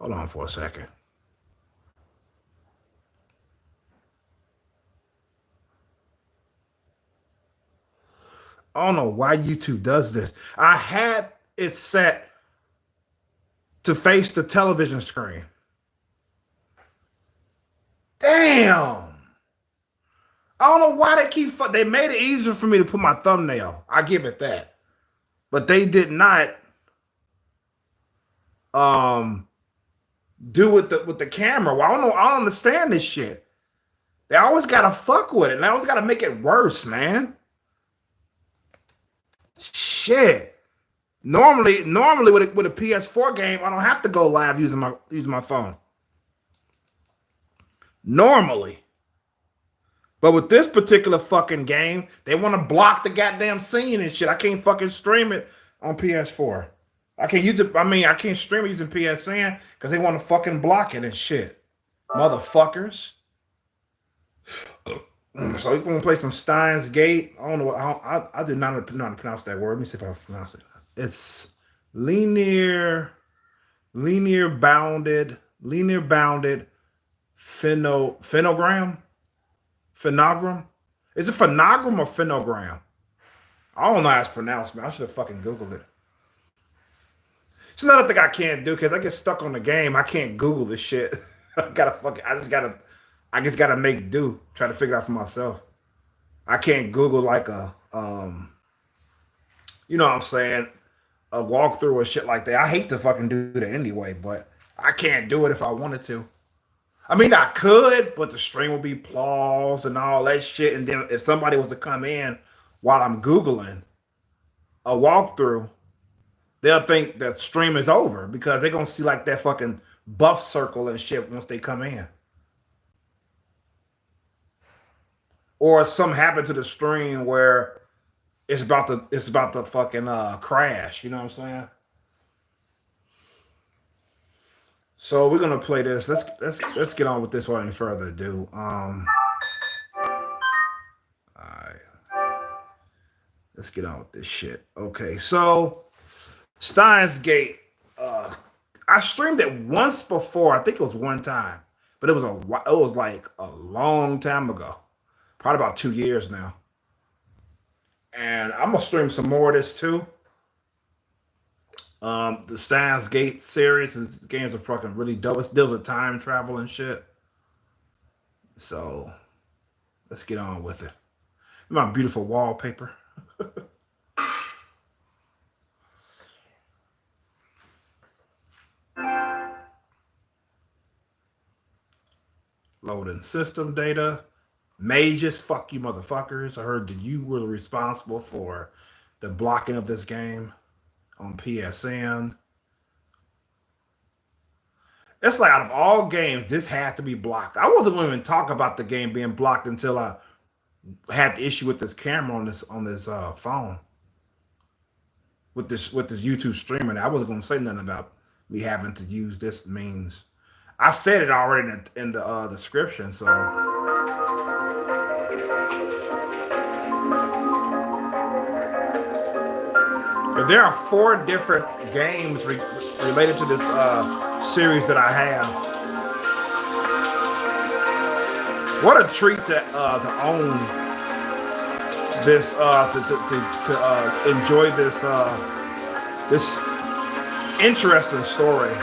Hold on for a second. I don't know why YouTube does this. I had it set to face the television screen. Damn. I don't know why they keep. They made it easier for me to put my thumbnail. I give it that, but they did not um do with the camera. Well, I don't know. I don't understand this shit. They always gotta fuck with it. And they always gotta make it worse, man. Shit. Normally with a PS4 game, I don't have to go live using my phone. Normally. But with this particular fucking game, they want to block the goddamn scene and shit. I can't fucking stream it on PS4. I can't use it. I mean, I can't stream it using PSN because they want to fucking block it and shit. Motherfuckers. So we're gonna play some Steins Gate. I don't know. I did not know how to pronounce that word. Let me see if I pronounce it. It's linear bounded phenogram. Phenogram. Is it Phenogram or Phenogram? I don't know how it's pronounced, man. I should have fucking Googled it. It's another thing I can't do because I get stuck on the game. I can't Google this shit. I just gotta make do. Try to figure it out for myself. I can't Google like a you know what I'm saying, a walkthrough or shit like that. I hate to fucking do that anyway, but I can't do it if I wanted to. I mean, I could, but the stream will be paused and all that shit. And then if somebody was to come in while I'm Googling a walkthrough, they'll think that stream is over because they're gonna see like that fucking buff circle and shit once they come in. Or something happened to the stream where it's about to fucking crash. You know what I'm saying? So we're gonna play this. Let's get on with this without any further ado. Alright. Let's get on with this shit. Okay, so Steins Gate. I streamed it once before. I think it was one time, but it was like a long time ago, probably about 2 years now. And I'm gonna stream some more of this too. The Steins Gate series. This games are fucking really dope. It deals with time travel and shit. So let's get on with it. My beautiful wallpaper. Loading system data. Mages, fuck you motherfuckers. I heard that you were responsible for the blocking of this game on PSN. It's like out of all games, this had to be blocked. I wasn't even talk about the game being blocked until I had the issue with this camera on this phone. With this YouTube streaming. I wasn't gonna say nothing about me having to use this means. I said it already in the description, so there are 4 different games related to this series that I have. What a treat to own this, to enjoy this this interesting story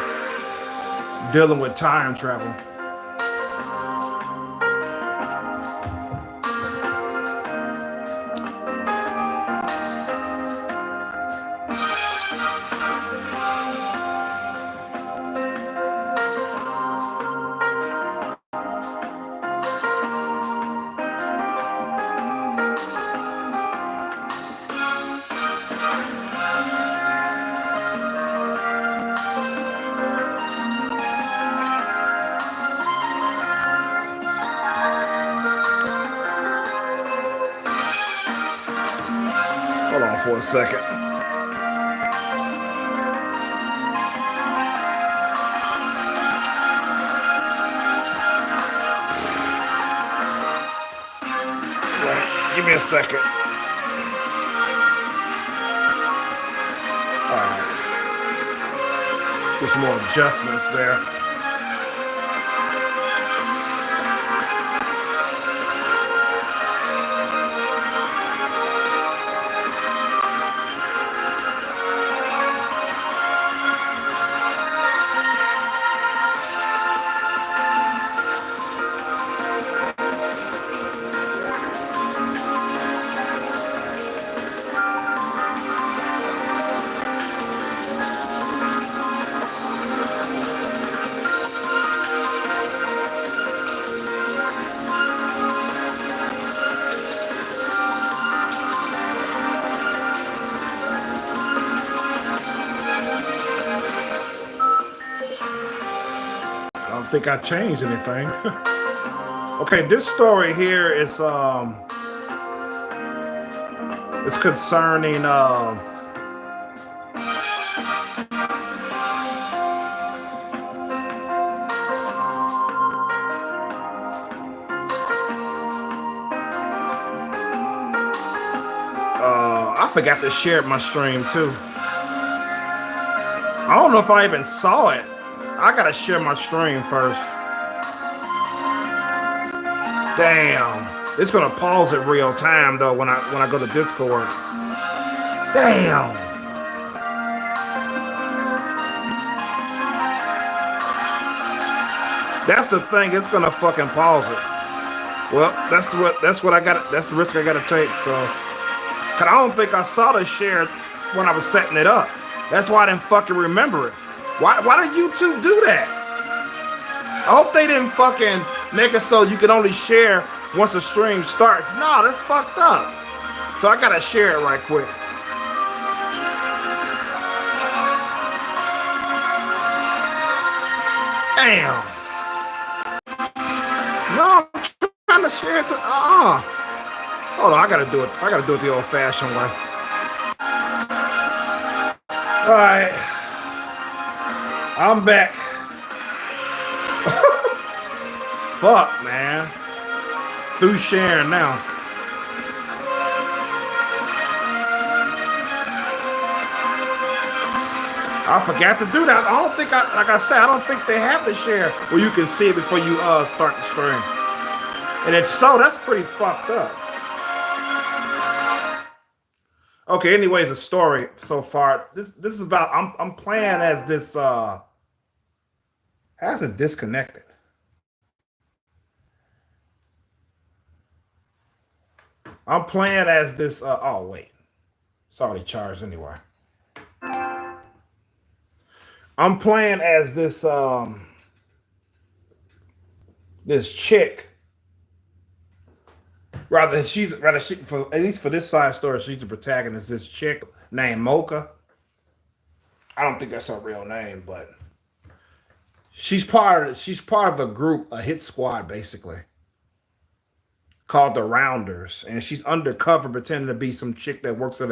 dealing with time travel. Hold on for a second. Give me a second. All right. Get some more adjustments there. I don't think I changed anything. Okay, this story here is it's concerning I forgot to share my stream too. I don't know if I even saw it. I gotta share my stream first. Damn. It's gonna pause it real time though when I go to Discord. Damn. That's the thing, it's gonna fucking pause it. Well, that's what I got. That's the risk I gotta take. So, cause I don't think I saw the share when I was setting it up. That's why I didn't fucking remember it. Why did YouTube do that? I hope they didn't fucking make it so you can only share once the stream starts. No, that's fucked up. So I gotta share it right quick. Damn. No, I'm trying to share it to Hold on, I gotta do it. I gotta do it the old-fashioned way. Alright. I'm back. Fuck, man. Through sharing now. I forgot to do that. I don't think like I said, I don't think they have to share where you can see it before you start the stream. And if so, that's pretty fucked up. Okay, anyways, the story so far. This is about I'm playing as this how's it disconnected? I'm playing as this oh wait. It's already charged anyway. I'm playing as this this chick. She for at least for this side story, she's the protagonist. This chick named Moeka. I don't think that's her real name, but she's part of a group, a hit squad, basically, called the Rounders, and she's undercover pretending to be some chick that works at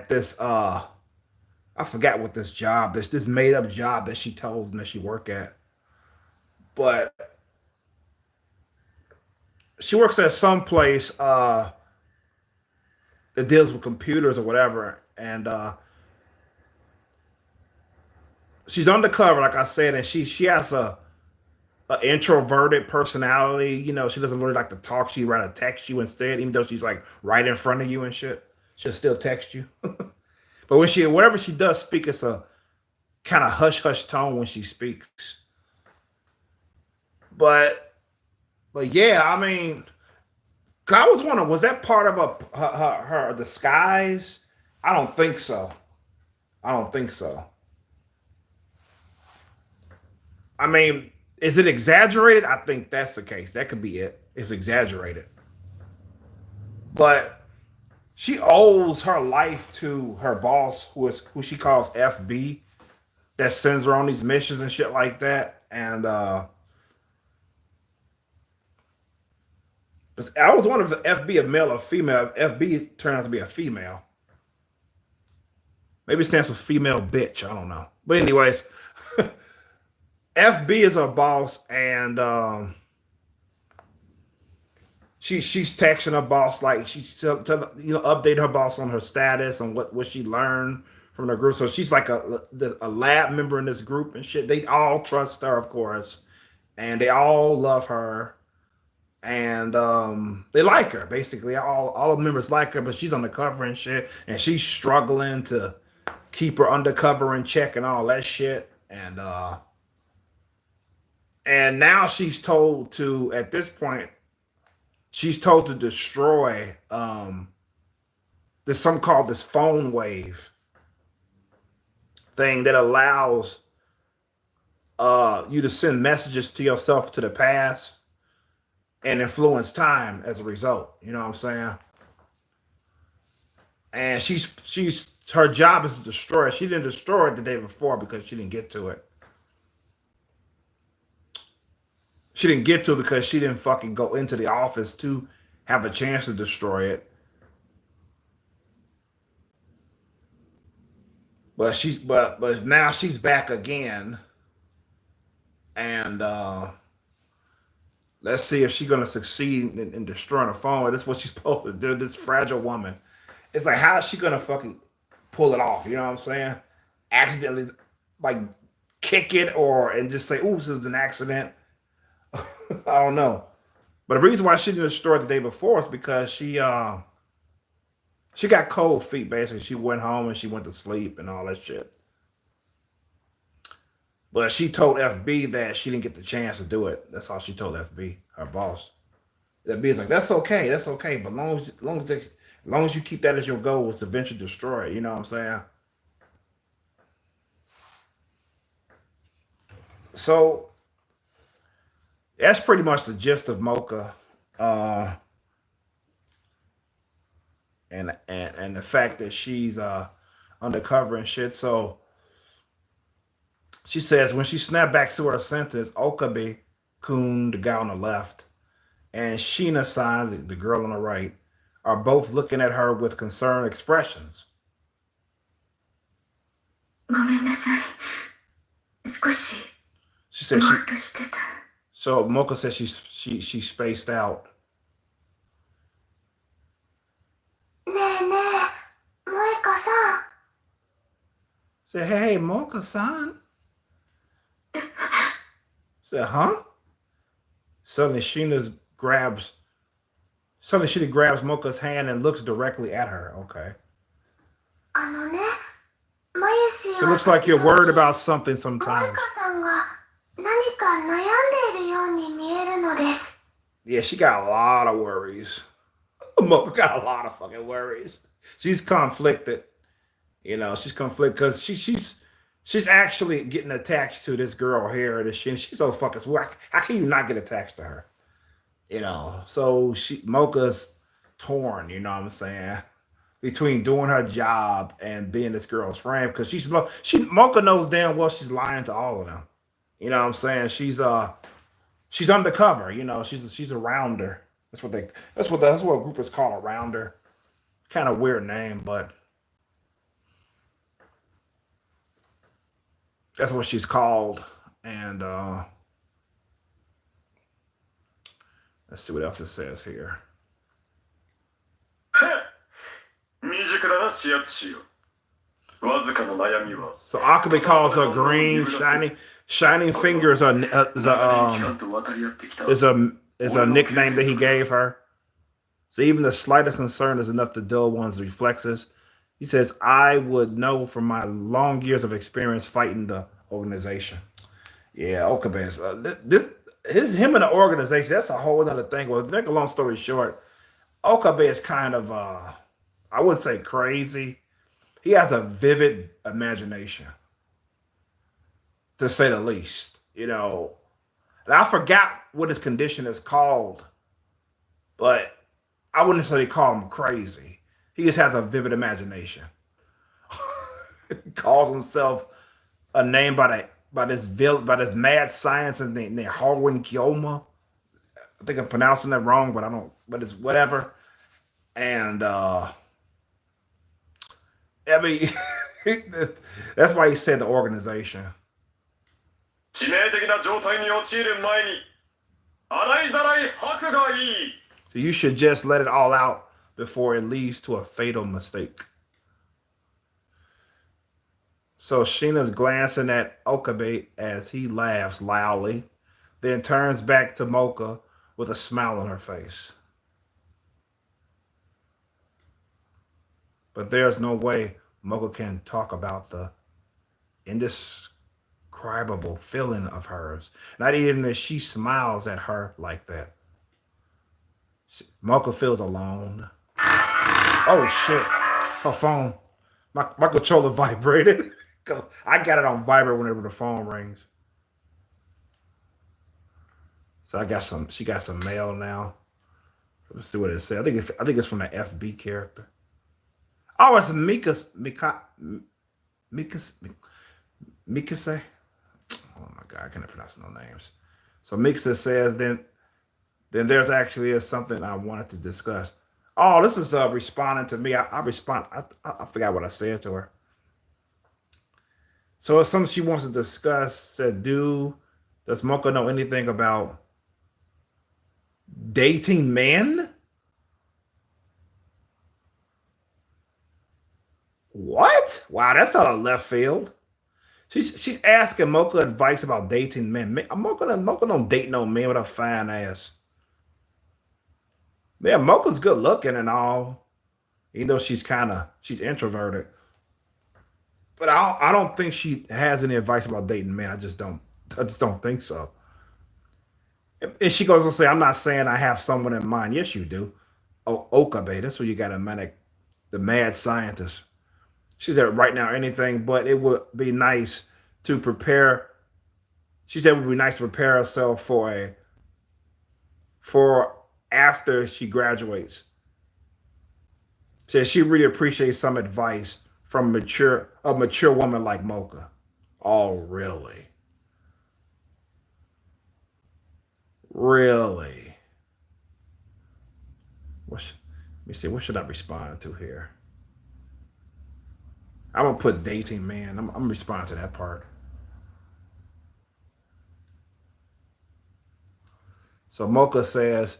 this I forgot what this job, this made up job that she tells them that she work at, but she works at some place that deals with computers or whatever, and she's undercover, like I said, and she has a introverted personality. You know, she doesn't really like to talk. She'd rather text you instead, even though she's like right in front of you and shit. She'll still text you. But when whatever she does speak, it's a kind of hush hush tone when she speaks. But yeah, I mean, I was wondering, was that part of her disguise? I don't think so. I don't think so. I mean, is it exaggerated? I think that's the case. That could be it. It's exaggerated. But she owes her life to her boss, who she calls FB, that sends her on these missions and shit like that. And I was wondering if the FB a male or female. FB turned out to be a female. Maybe it stands for female bitch. I don't know. But anyways, FB is her boss, and she's texting her boss, like she's update her boss on her status and what she learned from the group. So she's like a lab member in this group and shit. They all trust her, of course, and they all love her, and they like her. Basically, all the members like her, but she's undercover and shit, and she's struggling to keep her undercover in check and all that shit. And now she's told to, at this point, she's told to destroy there's something called this phone wave thing that allows you to send messages to yourself to the past and influence time as a result. You know what I'm saying? And she's her job is to destroy it. She didn't destroy it the day before because she didn't get to it. She didn't get to it because she didn't fucking go into the office to have a chance to destroy it. But now she's back again, and let's see if she's gonna succeed in destroying a phone. That's what she's supposed to do. This fragile woman. It's like, how is she gonna fucking pull it off? You know what I'm saying? Accidentally, like, kick it and just say, "Ooh, this is an accident." I don't know. But the reason why she didn't destroy it the day before is because she got cold feet. Basically, she went home and she went to sleep and all that shit. But she told FB that she didn't get the chance to do it. That's all she told FB, her boss. FB is like, that's okay, but as long as you keep that as your goal, is to eventually destroy it. You know what I'm saying? So that's pretty much the gist of Moeka, and the fact that she's undercover and shit. So she says when she snapped back to her sentence, Okabe Kun, the guy on the left, and Sheena San, the girl on the right, are both looking at her with concerned expressions. She said so Moeka said she spaced out. Said, hey, Moeka-san. Said, huh? Suddenly Sheena grabs Mocha's hand and looks directly at her. Okay. It looks like you're worried about something sometimes. Yeah, she got a lot of worries. Mocha got a lot of fucking worries. She's conflicted. You know, she's conflicted because she's actually getting attached to this girl here. And she's so fucking swag. How can you not get attached to her? You know, so Mocha's torn. You know what I'm saying? Between doing her job and being this girl's friend, because Mocha knows damn well she's lying to all of them. You know what I'm saying? She's undercover. You know, she's a rounder. That's what a group is called, a rounder. Kind of weird name, but that's what she's called. And let's see what else it says here. So Akabe calls her green, shining fingers is a nickname that he gave her. So even the slightest concern is enough to dull one's reflexes. He says, I would know from my long years of experience fighting the organization. Yeah, Okabe's him and the organization, that's a whole other thing. Well, to make a long story short, Okabe is kind of I would say crazy. He has a vivid imagination, to say the least. You know, and I forgot what his condition is called, but I wouldn't necessarily call him crazy. He just has a vivid imagination. He calls himself a name by this mad science and named Harwin Kyoma. I think I'm pronouncing that wrong, but I don't. But it's whatever. And I mean, that's why he said the organization. So you should just let it all out before it leads to a fatal mistake. So Sheena's glancing at Okabe as he laughs loudly, then turns back to Mocha with a smile on her face. But there's no way Mocha can talk about the indescribable feeling of hers. Not even if she smiles at her like that. Mocha feels alone. Oh shit. Her phone. My controller vibrated. I got it on vibrate whenever the phone rings. So she got some mail now. So let's see what it says. I think it's from the FB character. Oh, it's Mikase. Mikase. Oh my god, I can't pronounce no names. So Mikasa says then there's actually is something I wanted to discuss. Oh, this is responding to me. I respond. I forgot what I said to her. So it's something she wants to discuss. Said, does Mocha know anything about dating men? What? Wow, that's out of left field. She's asking Mocha advice about dating men. Mocha don't date no man with a fine ass. Yeah, Mocha's good looking and all, even though she's introverted. But I don't think she has any advice about dating men. I just don't think so. And she goes to say, I'm not saying I have someone in mind. Yes, you do. Oh, Okabe, that's what you got a manic, the mad scientist. She said right now anything, but it would be nice to prepare. She said it would be nice to prepare herself for after she graduates. Says she really appreciates some advice from a mature woman like Mocha. Oh, really? Really? Let me see. What should I respond to here? I'm gonna put dating man. I'm responding to that part. So Mocha says,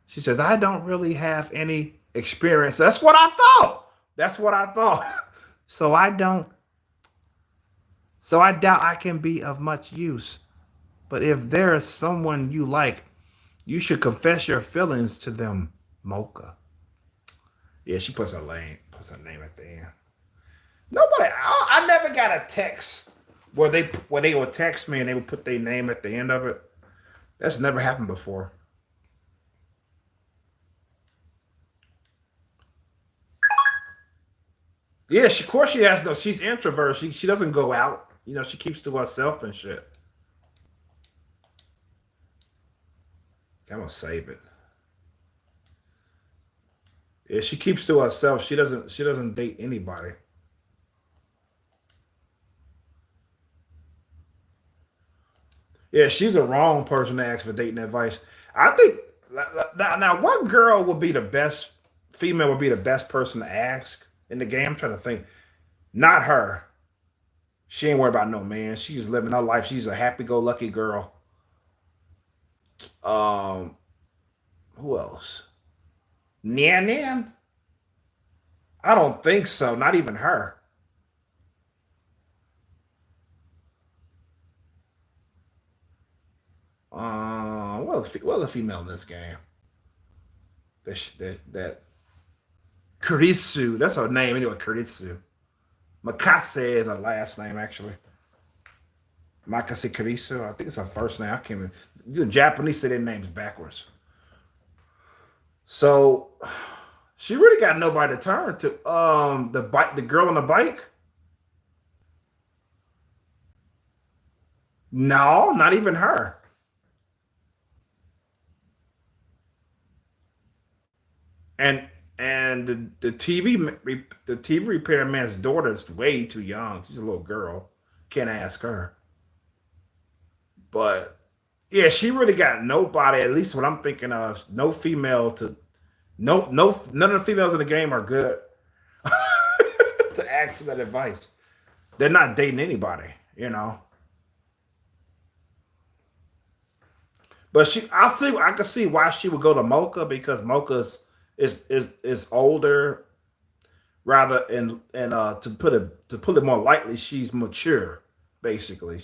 she says, I don't really have any experience. That's what I thought. That's what I thought. so I don't. So I doubt I can be of much use. But if there is someone you like, you should confess your feelings to them, Mocha. Yeah, she puts her name at the end. Nobody. I never got a text where they would text me and they would put their name at the end of it. That's never happened before. Yeah, of course she has no. She's introvert. She doesn't go out. She keeps to herself and shit. I'm gonna save it. Yeah, she keeps to herself. She doesn't date anybody. Yeah, she's the wrong person to ask for dating advice. I think now what girl would be the best female would be the best person to ask in the game? I'm trying to think. Not her. She ain't worried about no man. She's living her life. She's a happy-go-lucky girl. Um, who else? Nian Nian? I don't think so. Not even her. Well, the female in this game. That Kurisu. That's her name anyway. Kurisu. Makase is her last name actually. Makase Kurisu. I think it's her first name. I can't even. The Japanese say their names backwards. So she really got nobody to turn to. The girl on the bike. No, not even her. And the TV repairman's daughter is way too young. She's a little girl. Can't ask her. But yeah, she really got nobody. At least what I'm thinking of. No female to no none of the females in the game are good to ask for that advice. They're not dating anybody. But I can see why she would go to Mocha because Mocha's is older. rather and to put it more lightly, she's mature. Basically,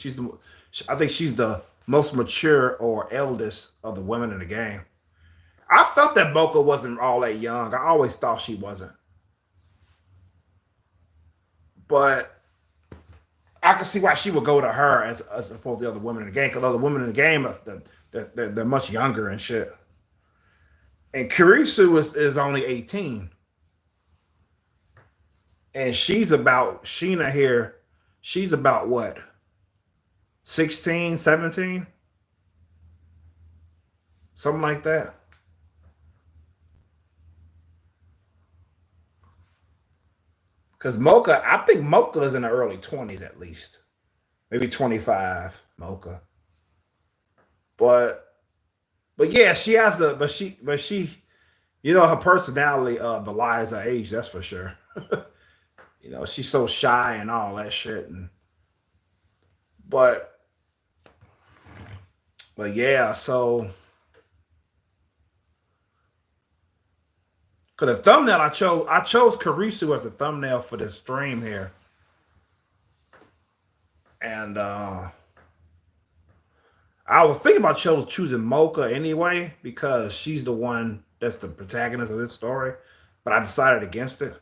I think she's the most mature or eldest of the women in the game. I felt that Mocha wasn't all that young. I always thought she wasn't, but I can see why she would go to her as opposed to the other women in the game. Because other women in the game, they're much younger and shit. And Kurisu is only 18, and she's about Sheena here. She's about what, 16, 17, something like that. Because Mocha, I think Mocha is in the early 20s at least, maybe 25. Mocha, but yeah, she has a her personality belies her age. That's for sure. She's so shy and all that shit, but yeah. So, because the thumbnail I chose Karisu as a thumbnail for this stream here, and I was thinking about choosing Mocha anyway because she's the one that's the protagonist of this story, but I decided against it.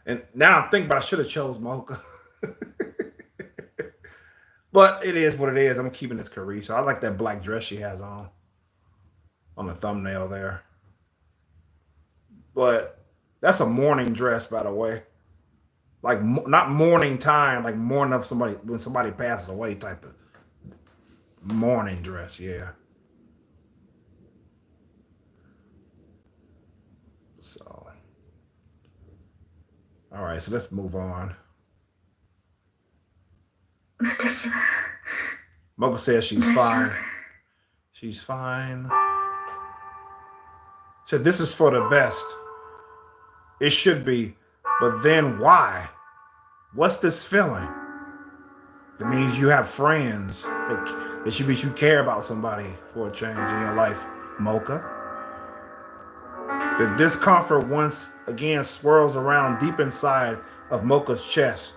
And now I'm thinking about I should have chose Mocha. But it is what it is. I'm keeping this Karisu. I like that black dress she has on the thumbnail there. But that's a mourning dress, by the way. Like, not mourning time, like mourning of somebody when somebody passes away type of mourning dress, yeah. So, all right, so let's move on. Mocha says she's fine. She's fine. Said this is for the best. It should be, but then why? What's this feeling? That means you have friends. That should be you care about somebody for a change in your life, Mocha. The discomfort once again swirls around deep inside of Mocha's chest.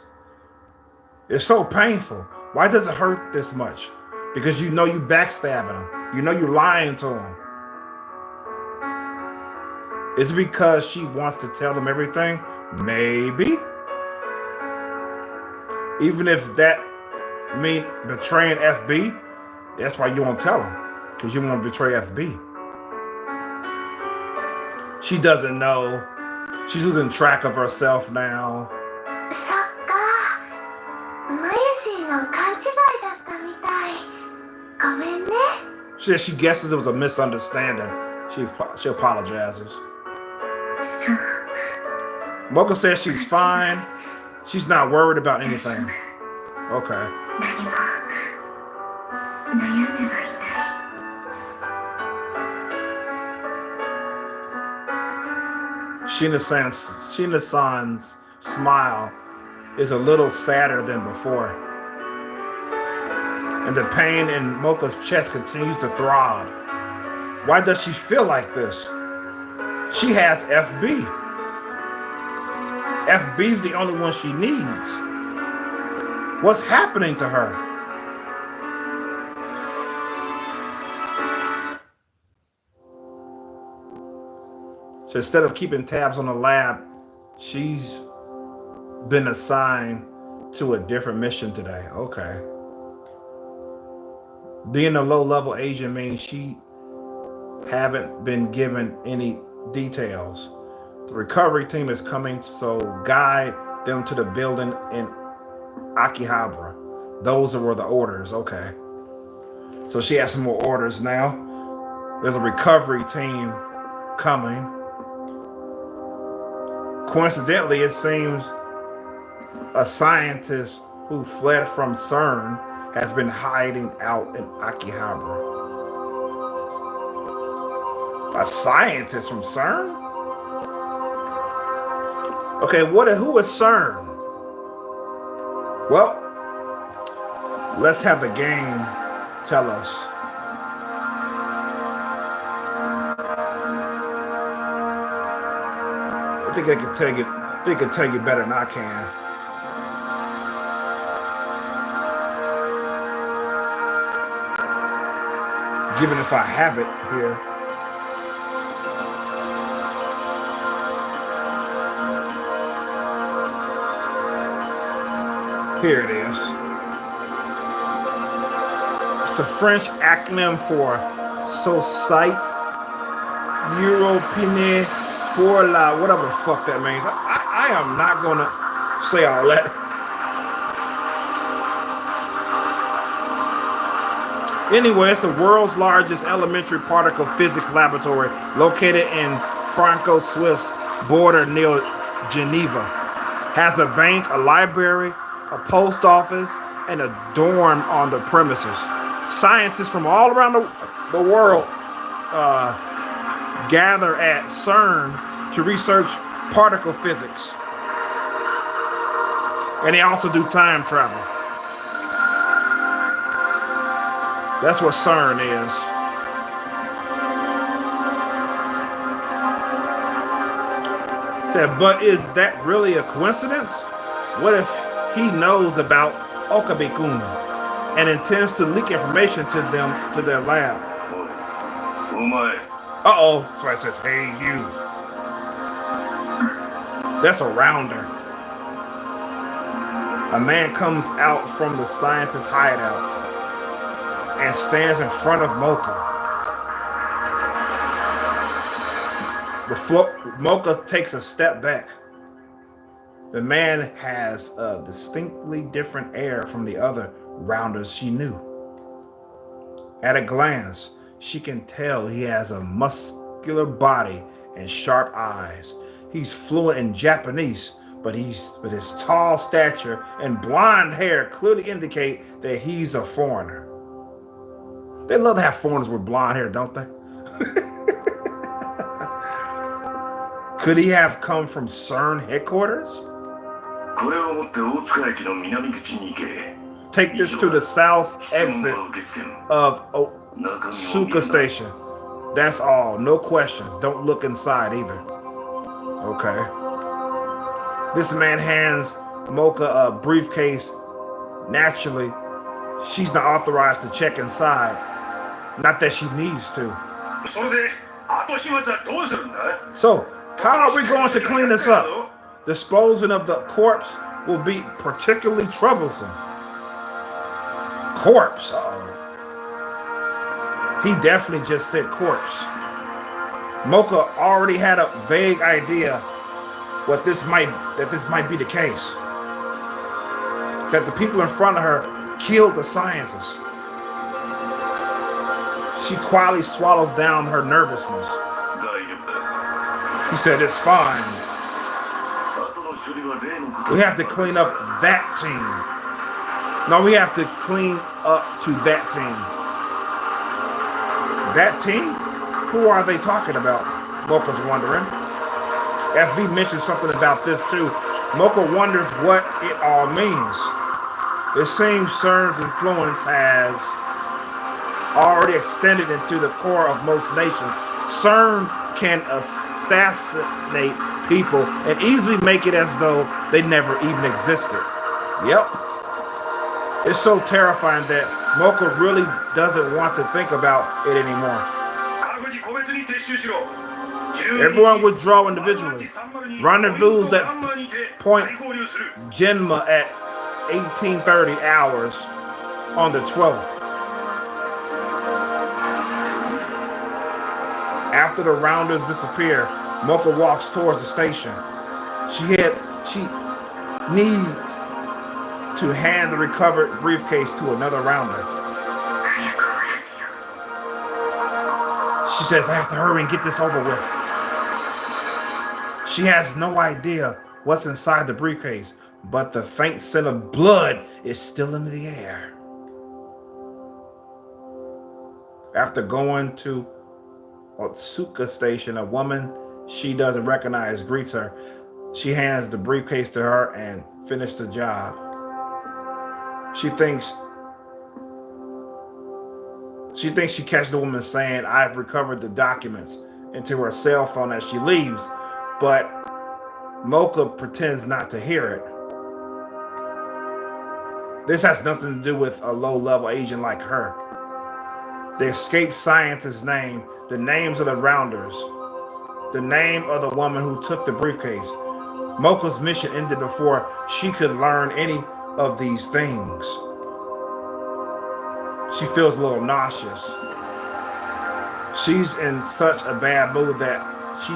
It's so painful. Why does it hurt this much? Because you backstabbing him. You lying to him. Is it because she wants to tell them everything? Maybe. Even if that mean betraying FB, that's why you won't tell him. Because you won't betray FB. She doesn't know. She's losing track of herself now. She guesses it was a misunderstanding. She apologizes. Mocha says she's fine. She's not worried about anything. Okay. Shina-san's smile is a little sadder than before. And the pain in Mocha's chest continues to throb. Why does she feel like this? She has FB. FB's the only one she needs. What's happening to her? So instead of keeping tabs on the lab, she's been assigned to a different mission today. Okay. Being a low-level agent means she haven't been given any details. The recovery team is coming, so guide them to the building in Akihabara. Those were the orders. Okay. So she has some more orders now. There's a recovery team coming. Coincidentally, it seems a scientist who fled from CERN has been hiding out in Akihabara. A scientist from CERN? Okay, who is CERN? Well, let's have the game tell us. I think they can tell you. They can tell you better than I can. Given if I have it here. Here it is. It's a French acronym for Société Européenne pour la whatever the fuck that means. I am not gonna say all that. Anyway, it's the world's largest elementary particle physics laboratory located in Franco-Swiss border near Geneva. Has a bank, a library, a post office, and a dorm on the premises. Scientists from all around the world gather at CERN to research particle physics. And they also do time travel. That's what CERN is. Said, but is that really a coincidence? What if he knows about Okabe-kun and intends to leak information to them, to their lab? Uh-oh. That's why it says, hey, you. That's a rounder. A man comes out from the scientist's hideout and stands in front of Moeka. Moeka takes a step back. The man has a distinctly different air from the other rounders she knew. At a glance, she can tell he has a muscular body and sharp eyes. He's fluent in Japanese, but his tall stature and blonde hair clearly indicate that he's a foreigner. They love to have foreigners with blonde hair, don't they? Could he have come from CERN headquarters? Take this to the south exit of Moeka Station. That's all. No questions. Don't look inside either. Okay. This man hands Moeka a briefcase. Naturally, she's not authorized to check inside. Not that she needs to. So, how are we going to clean this up? Disposing of the corpse will be particularly troublesome. Corpse? Uh-oh. He definitely just said corpse. Moeka already had a vague idea that this might be the case. That the people in front of her killed the scientist. She quietly swallows down her nervousness. He said, it's fine. We have to clean up that team. No, we have to clean up to that team. That team? Who are they talking about? Moeka's wondering. FB mentioned something about this too. Moeka wonders what it all means. It seems CERN's influence has already extended into the core of most nations. CERN can assassinate people and easily make it as though they never even existed. Yep. It's so terrifying that Moeka really doesn't want to think about it anymore. Everyone withdraw individually. Rendezvous at Point Genma at 1830 hours on the 12th. After the rounders disappear, Moeka walks towards the station. She needs to hand the recovered briefcase to another rounder. She says, I have to hurry and get this over with. She has no idea what's inside the briefcase, but the faint scent of blood is still in the air. After going to Moeka Station, a woman she doesn't recognize greets her. She hands the briefcase to her and finishes the job. She thinks she catches the woman saying, I've recovered the documents, into her cell phone as she leaves, but Moeka pretends not to hear it. This has nothing to do with a low-level agent like her. The escaped scientist's name, the names of the rounders, the name of the woman who took the briefcase. Mocha's mission ended before she could learn any of these things. She feels a little nauseous. She's in such a bad mood that she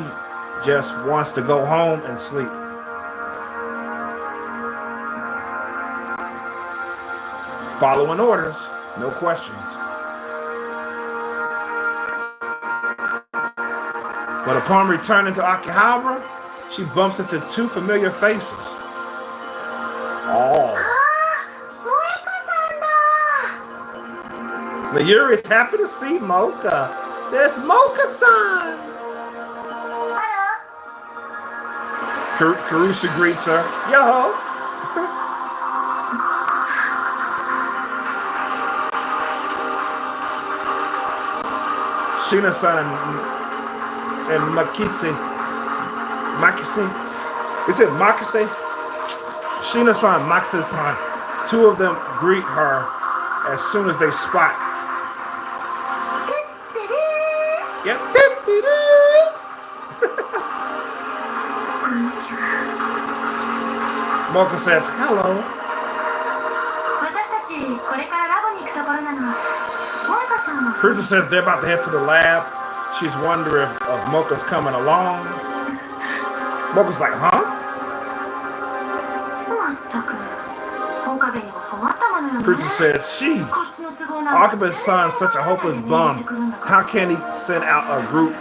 just wants to go home and sleep. Following orders, no questions. But upon returning to Akihabara, she bumps into two familiar faces. Oh. Mayuri is happy to see Moeka. Says Moeka-san. Karusa greets her. Yo. Shina-san and Makise. Is it Makise? Shina-san, Makise-san. Two of them greet her as soon as they spot. Yep. Moeka says hello. Karusa says they're about to head to the lab. She's wondering if Mocha's coming along. Mocha's like, huh? Karusa says, she. Okabe's son's such a hopeless bum. How can he send out a group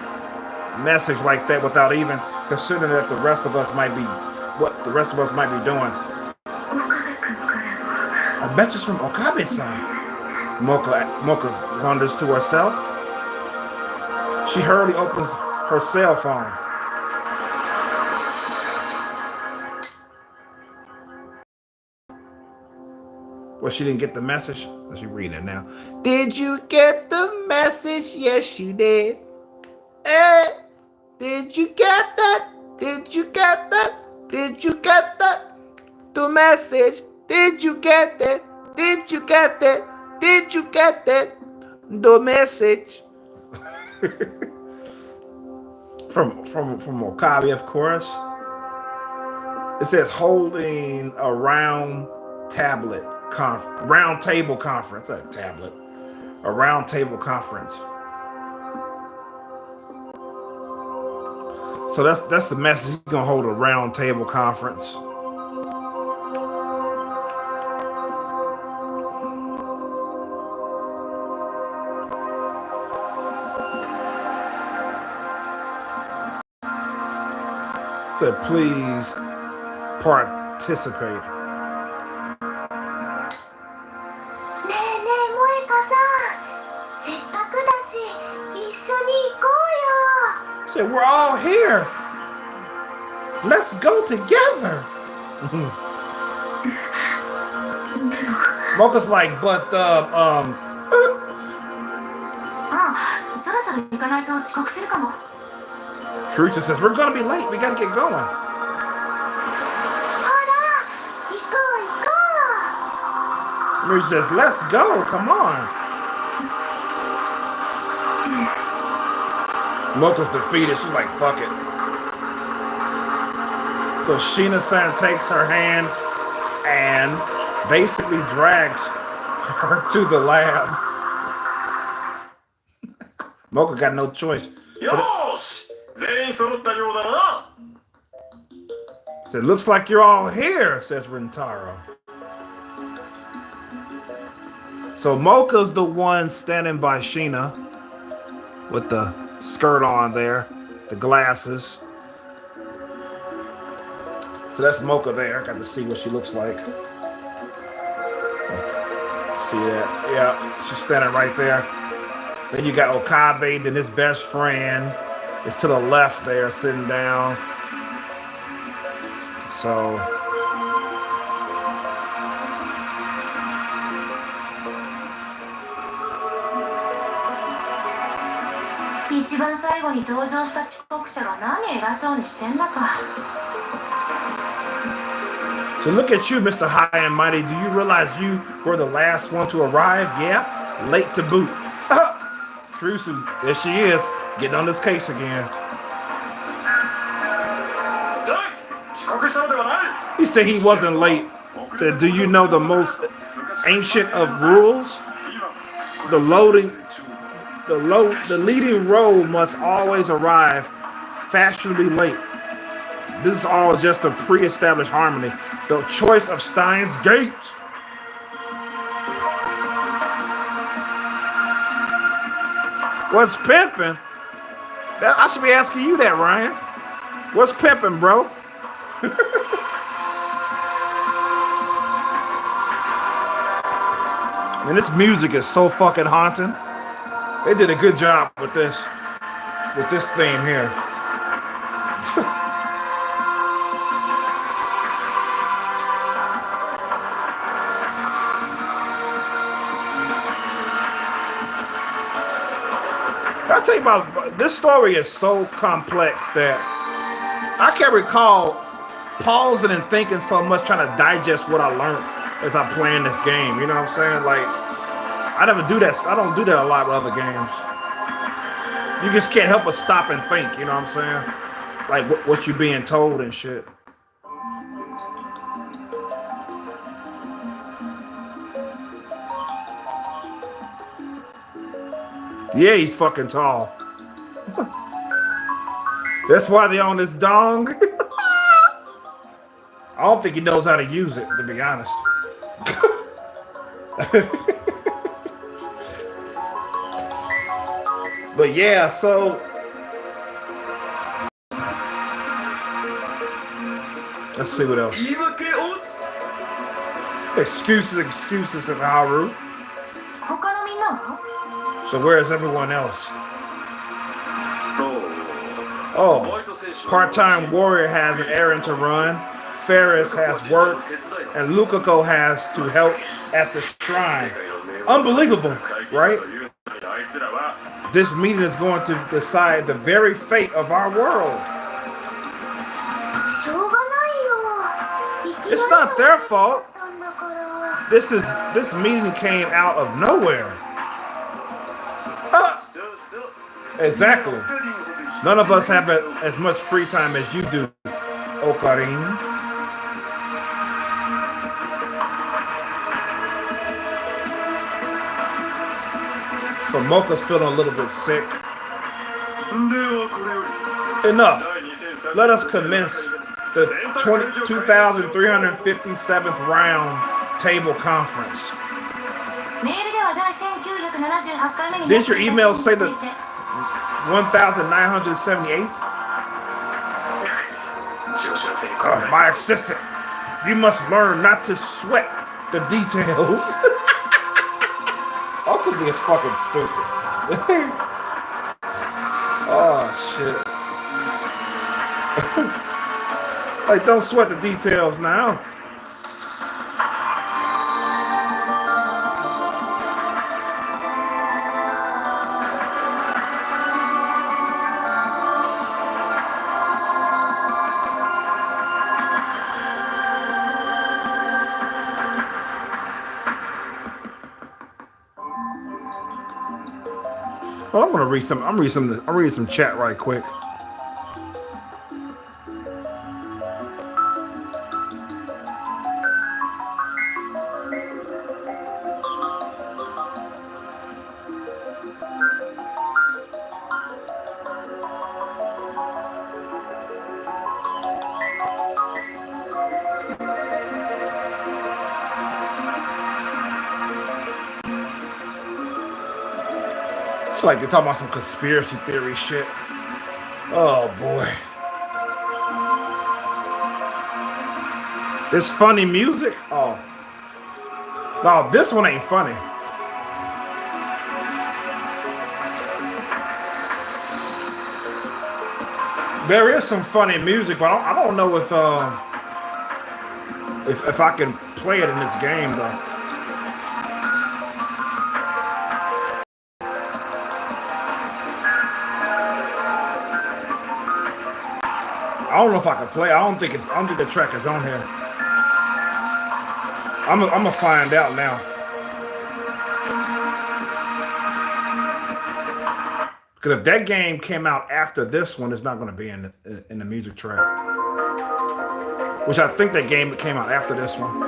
message like that without even considering that the rest of us might be doing? A message from Okabe-san. Moeka wonders to herself. She hurriedly opens her cell phone. Well, she didn't get the message. Let's read it now. Did you get the message? Yes, you did. Did you get that? Did you get that? Did you get that? The message. Did you get that? Did you get that? Did you get that? The message. from Okabe, of course. It says holding a round table conference. A tablet. A round table conference. So that's the message. He's gonna hold a round table conference. Said, please participate. Said, we're all here. Let's go together. Mocha's like, but Karusa says, we're gonna be late. We gotta get going. Karusa says, let's go. Come on. Mocha's defeated. She's like, fuck it. So Shina-san takes her hand and basically drags her to the lab. Moeka got no choice. So it looks like you're all here, says Rintaro. So Mocha's the one standing by Shina with the skirt on there, the glasses. So that's Moeka there. Got to see what she looks like. See that? Yeah, she's standing right there. Then you got Okabe, then his best friend is to the left there, sitting down. So So look at you, Mr. High and Mighty. Do you realize you were the last one to arrive? Yeah? Late to boot. Kiryu, there she is, getting on this case again. He said he wasn't late. Said, do you know the most ancient of rules? The leading role must always arrive fashionably late. This is all just a pre-established harmony. The choice of Steins Gate. What's pimping? I should be asking you that, Ryan. What's pimping, bro? And this music is so fucking haunting. They did a good job with this theme here. I'll tell you about this story is so complex that I can't recall pausing and thinking so much, trying to digest what I learned as I'm playing this game. You know what I'm saying? Like, I never do that. I don't do that a lot with other games. You just can't help but stop and think. You know what I'm saying? Like what you being told and shit. Yeah, he's fucking tall. That's why they on this dong. I don't think he knows how to use it, to be honest. But yeah, so let's see what else. Excuses in Haru. So where is everyone else? Oh, part-time warrior has an errand to run. Ferris has work, and Lukako has to help at the shrine. Unbelievable, right? This meeting is going to decide the very fate of our world. It's not their fault. This meeting came out of nowhere. Exactly. None of us have as much free time as you do, Okarin. So Mocha's feeling a little bit sick. Enough. Let us commence the 2,357th round table conference. Did your email say the 1,978th? My assistant, you must learn not to sweat the details. Uncle B is fucking stupid. Oh shit. Like, don't sweat the details now. Well, I'm gonna read some. I'm reading some chat right quick. Like they're talking about some conspiracy theory shit. Oh boy. There's funny music? Oh. No, this one ain't funny. There is some funny music, but I don't know if I can play it in this game though. I don't know if I can play. I don't think the track is on here. I'm gonna find out now. Because if that game came out after this one, it's not going to be in the music track. Which I think that game came out after this one.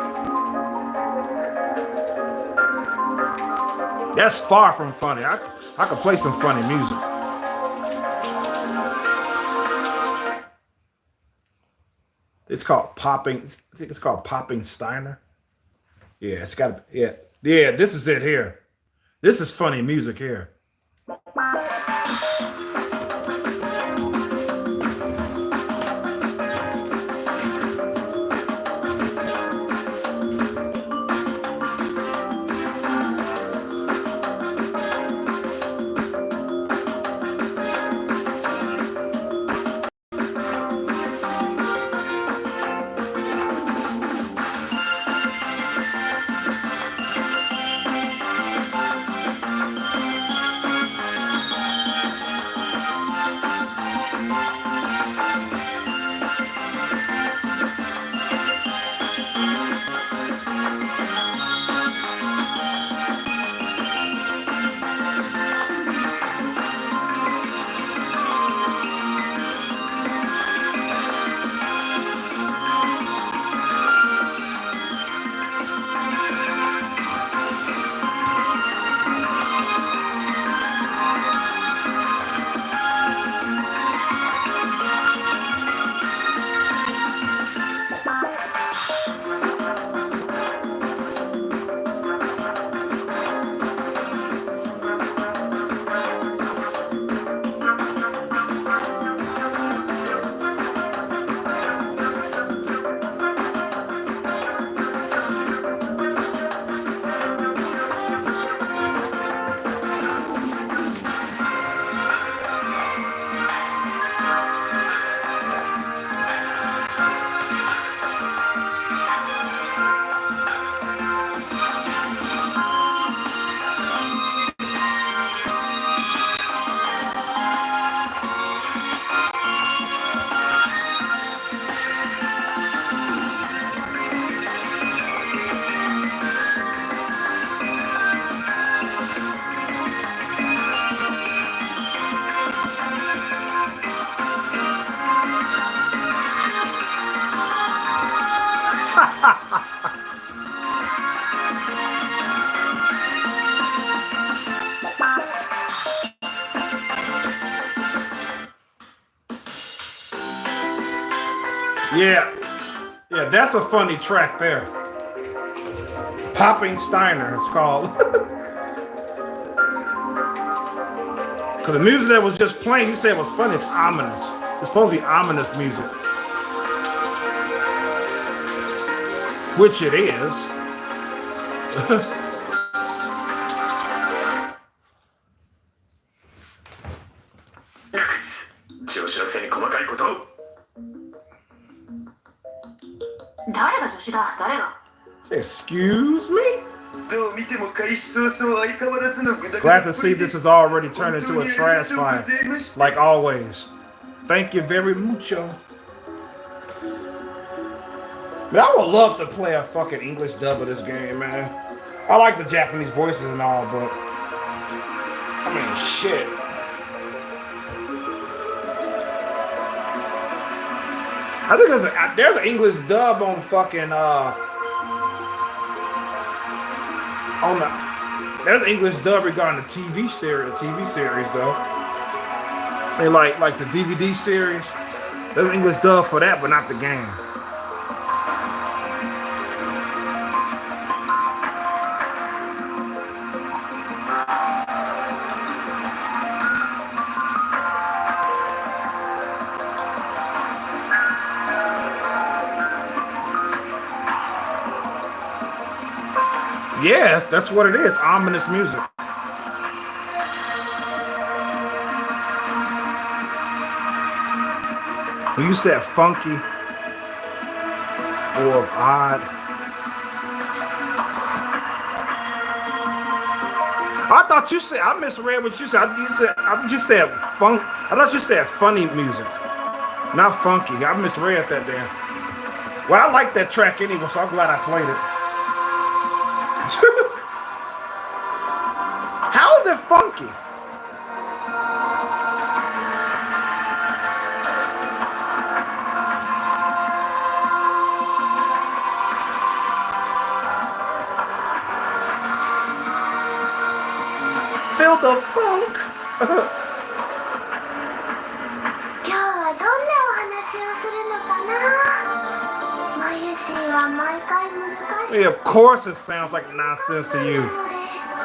That's far from funny. I could play some funny music. It's called Popping. I think it's called Popping Steiner. Yeah, it's got to. Yeah. This is it here. This is funny music here. Yeah, that's a funny track there. Popping Steiner, it's called. Because the music that was just playing, you said it was funny, it's ominous. It's supposed to be ominous music. Which it is. Excuse me? Glad to see this has already turned into a trash fire, like always. Thank you very mucho. Man, I would love to play a fucking English dub of this game, man. I like the Japanese voices and all, but I mean, shit. I think there's an English dub on fucking there's an English dub regarding the TV series though. I mean, like the DVD series. There's an English dub for that, but not the game. Yes, that's what it is. Ominous music. When you said funky or odd, I thought you said, I misread what you said. I thought you said funk. I thought you said funny music, not funky. I misread that there. Well, I like that track anyway, so I'm glad I played it. How is it funky? Feel the funk. Yeah, of course it sounds like nonsense to you.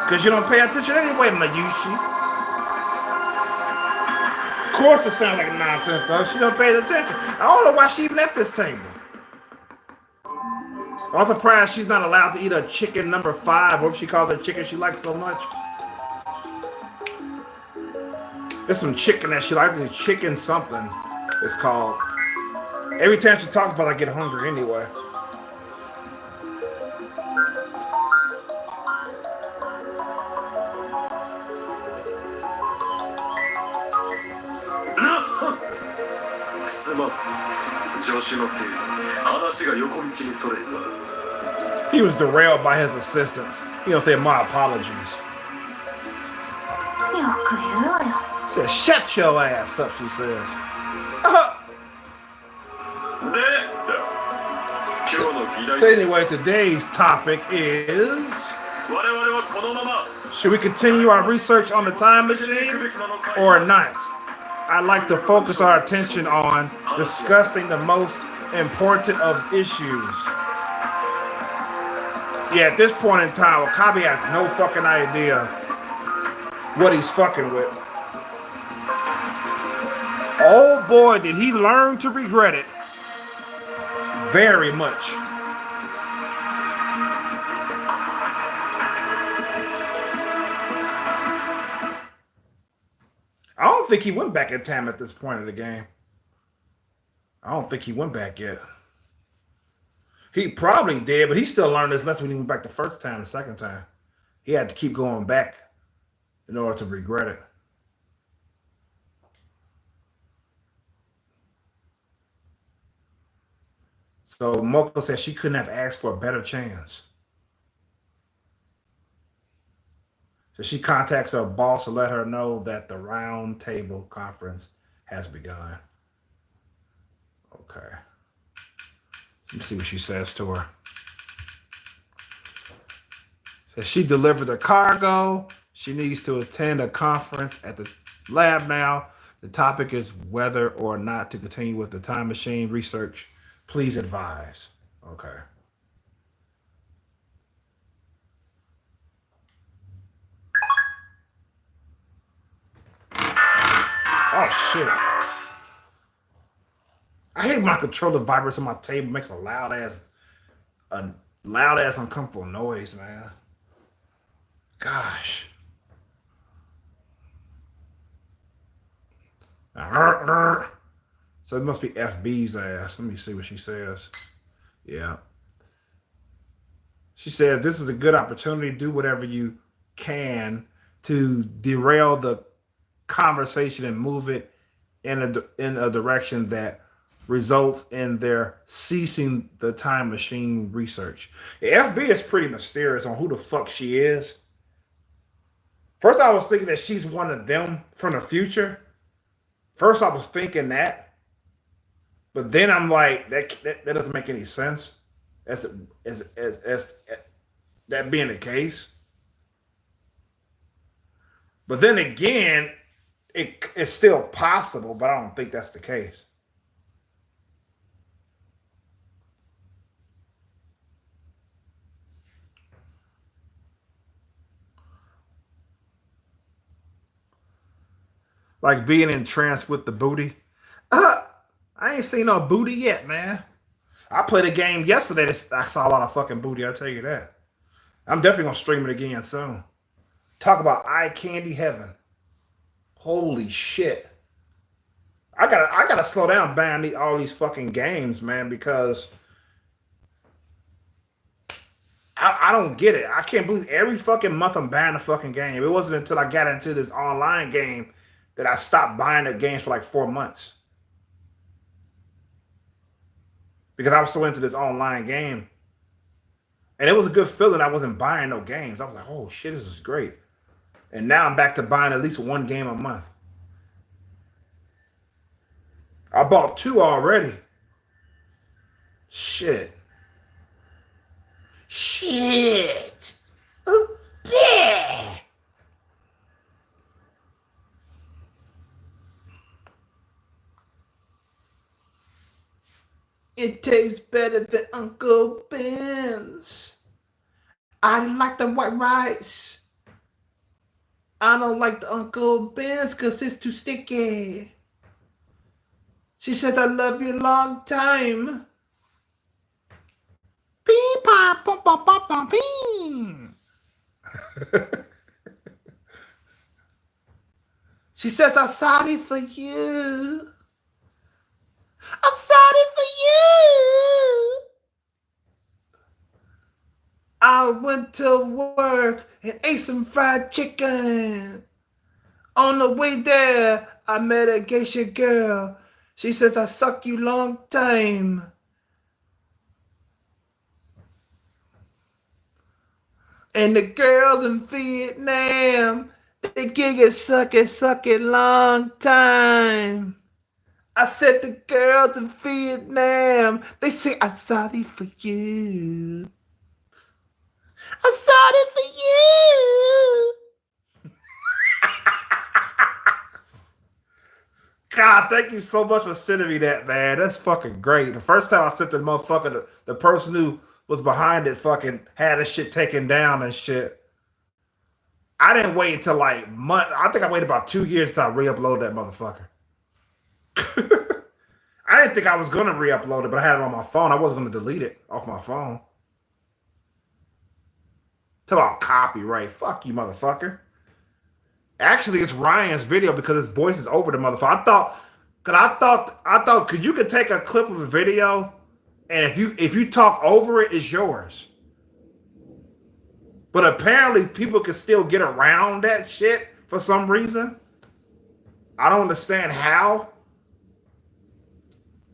Because you don't pay attention anyway, Mayushi. Of course it sounds like nonsense though. She don't pay attention. I don't know why she even at this table. I'm surprised she's not allowed to eat a chicken number 5, or if she calls it chicken she likes so much. There's some chicken that she likes. It's chicken something it's called. Every time she talks about it, I get hungry anyway. He was derailed by his assistants. He don't say my apologies. She said, shut your ass up, she says. So anyway, today's topic is, should we continue our research on the time machine or not? I'd like to focus our attention on discussing the most important of issues. Yeah, at this point in time, Wakabi has no fucking idea what he's fucking with. Oh boy, did he learn to regret it. Very much. I don't think he went back in time at this point of the game. I don't think he went back yet. He probably did, but he still learned his lesson when he went back the first time, the second time. He had to keep going back in order to regret it. So Moeka said she couldn't have asked for a better chance. So she contacts her boss to let her know that the round table conference has begun. Okay. Let me see what she says to her. Says she delivered the cargo. She needs to attend a conference at the lab now. The topic is whether or not to continue with the time machine research. Please advise. Okay. Oh shit. I hate when my controller vibrates on my table. It makes a loud ass uncomfortable noise, man. Gosh. So it must be FB's ass. Let me see what she says. Yeah. She says this is a good opportunity. Do whatever you can to derail the conversation and move it in a direction that results in their ceasing the time machine research. The FB is pretty mysterious on who the fuck she is. First, I was thinking that she's one of them from the future. First, I was thinking that. But then I'm like, that doesn't make any sense. As that being the case. But then again, it's still possible, but I don't think that's the case. Like being entranced with the booty. I ain't seen no booty yet, man. I played a game yesterday. I saw a lot of fucking booty, I'll tell you that. I'm definitely going to stream it again soon. Talk about eye candy heaven. Holy shit. I gotta slow down buying all these fucking games, man, because I don't get it. I can't believe every fucking month I'm buying a fucking game. It wasn't until I got into this online game that I stopped buying the games for like 4 months. Because I was so into this online game. And it was a good feeling. I wasn't buying no games. I was like, oh shit, this is great. And now I'm back to buying at least one game a month. I bought 2 already. Shit. Shit. Yeah. It tastes better than Uncle Ben's. I like the white rice. I don't like the Uncle Ben's because it's too sticky. She says, I love you a long time. Pee pop, pop, pop, pop, pop, pee. She says, I'm sorry for you. I'm sorry for you. I went to work and ate some fried chicken. On the way there, I met a geisha girl. She says, I suck you long time. And the girls in Vietnam, they give it suck it long time. I said the girls in Vietnam, they say, I'm sorry for you. I'm sorry for you. God, thank you so much for sending me that, man. That's fucking great. The first time I sent the motherfucker, the person who was behind it fucking had his shit taken down and shit. I didn't wait until like month. I think I waited about 2 years till I re-upload that motherfucker. I didn't think I was gonna re-upload it, but I had it on my phone. I wasn't gonna delete it off my phone. Talk about copyright. Fuck you, motherfucker. Actually, it's Ryan's video because his voice is over the motherfucker. I thought, cause you could take a clip of a video, and if you talk over it, it's yours. But apparently, people can still get around that shit for some reason. I don't understand how.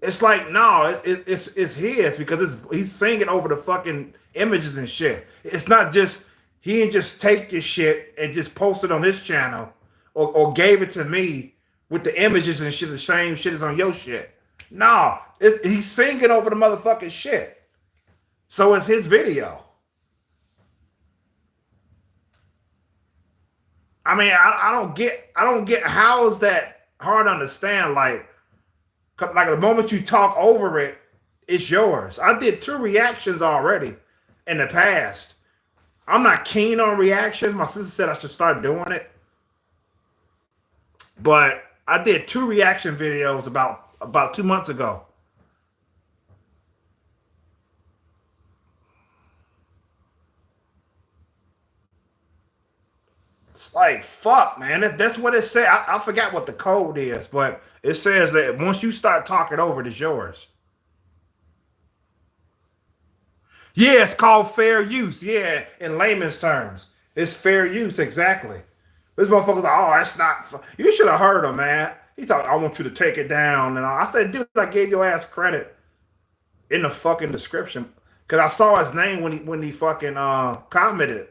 It's like no, it's his because he's singing over the fucking images and shit. It's not just. He didn't just take your shit and just post it on his channel or gave it to me with the images and shit, the same shit is on your shit. No, he's singing over the motherfucking shit. So it's his video. I mean, I don't get how is that hard to understand? Like the moment you talk over it, it's yours. I did 2 reactions already in the past. I'm not keen on reactions. My sister said I should start doing it. But I did 2 reaction videos about 2 months ago. It's like, fuck, man. That's what it said. I forgot what the code is, but it says that once you start talking over it, it's yours. Yeah, it's called fair use. Yeah, in layman's terms, it's fair use. Exactly. This motherfucker's like, oh, that's not. You should have heard him, man. He thought, I want you to take it down, and I said, dude, I gave your ass credit in the fucking description because I saw his name when he fucking commented,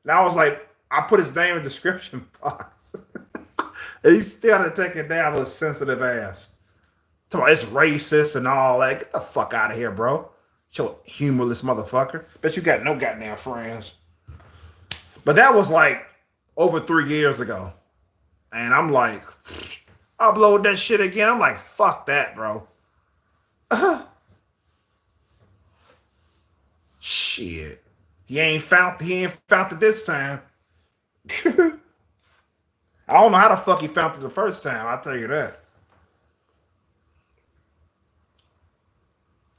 and I was like, I put his name in the description box, and he still had to take it down with his sensitive ass. Talking about it's racist and all that. Get the fuck out of here, bro. Show humorless motherfucker. Bet you got no goddamn friends. But that was like over 3 years ago. And I'm like, upload that shit again. I'm like, fuck that, bro. Shit. He ain't found it this time. I don't know how the fuck he found it the first time, I'll tell you that.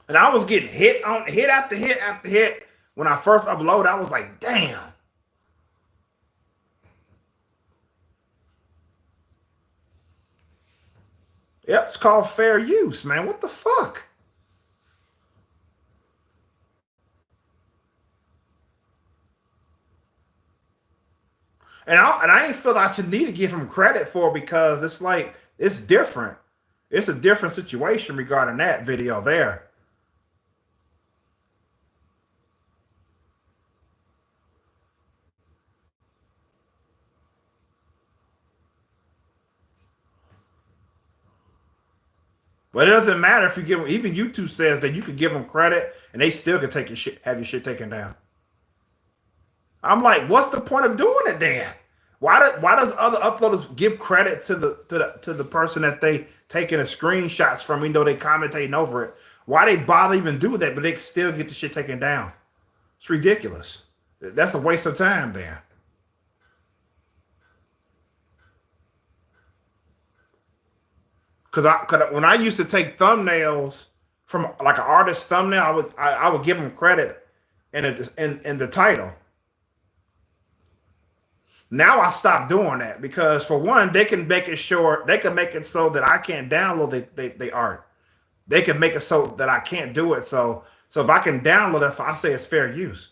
And I was getting hit after hit after hit. When I first uploaded, I was like, damn. Yep, it's called fair use, man. What the fuck? And I ain't feel I should need to give him credit for it because it's like, it's different. It's a different situation regarding that video there. But it doesn't matter if you give them, even YouTube says that you could give them credit and they still can take your shit, have your shit taken down. I'm like, what's the point of doing it then? Why does other uploaders give credit to the person that they taking the screenshots from, even though they commentating over it? Why they bother even do that, but they still get the shit taken down? It's ridiculous. That's a waste of time then. Cause when I used to take thumbnails from like an artist thumbnail, I would give them credit in the title. Now I stopped doing that because for one, they can make it short. They can make it so that I can't download they art. They can make it so that I can't do it. So if I can download it, if I say it's fair use,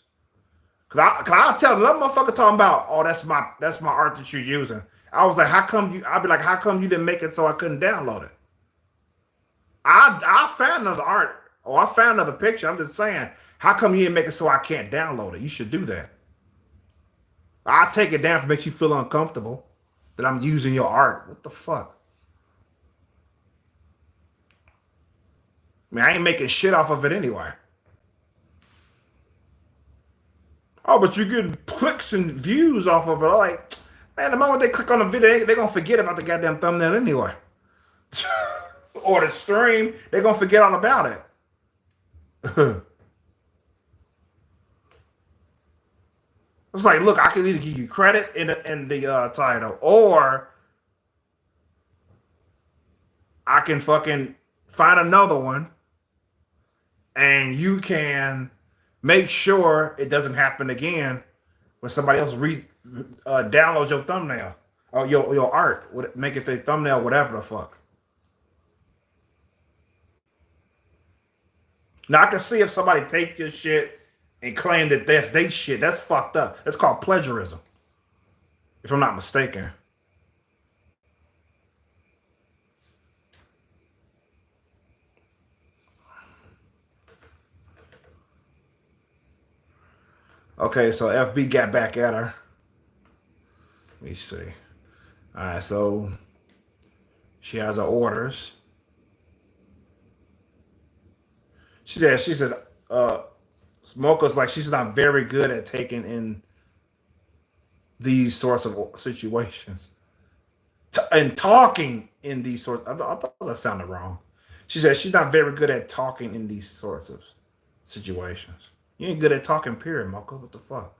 cause I'll tell that motherfucker talking about, oh, that's my art that you're using. I was like, how come you? I'd be like, how come you didn't make it so I couldn't download it? I found another art, or I found another picture. I'm just saying, how come you didn't make it so I can't download it? You should do that. I'll take it down if it makes you feel uncomfortable that I'm using your art. What the fuck? I mean, I ain't making shit off of it anyway. Oh, but you're getting clicks and views off of it. I'm like, man, the moment they click on the video, they're going to forget about the goddamn thumbnail anyway. Or the stream, they're going to forget all about it. It's like, look, I can either give you credit in the title, or I can fucking find another one, and you can make sure it doesn't happen again when somebody else downloads your thumbnail or your art, make it the thumbnail, whatever the fuck. Now I can see if somebody take your shit and claim that that's they shit. That's fucked up. That's called plagiarism, if I'm not mistaken. Okay, so FB got back at her. Let me see. All right, so she has her orders. She says, Moeka's like, she's not very good at taking in these sorts of situations. And talking in these sorts, I thought that sounded wrong. She said she's not very good at talking in these sorts of situations. You ain't good at talking, period, Moeka. What the fuck?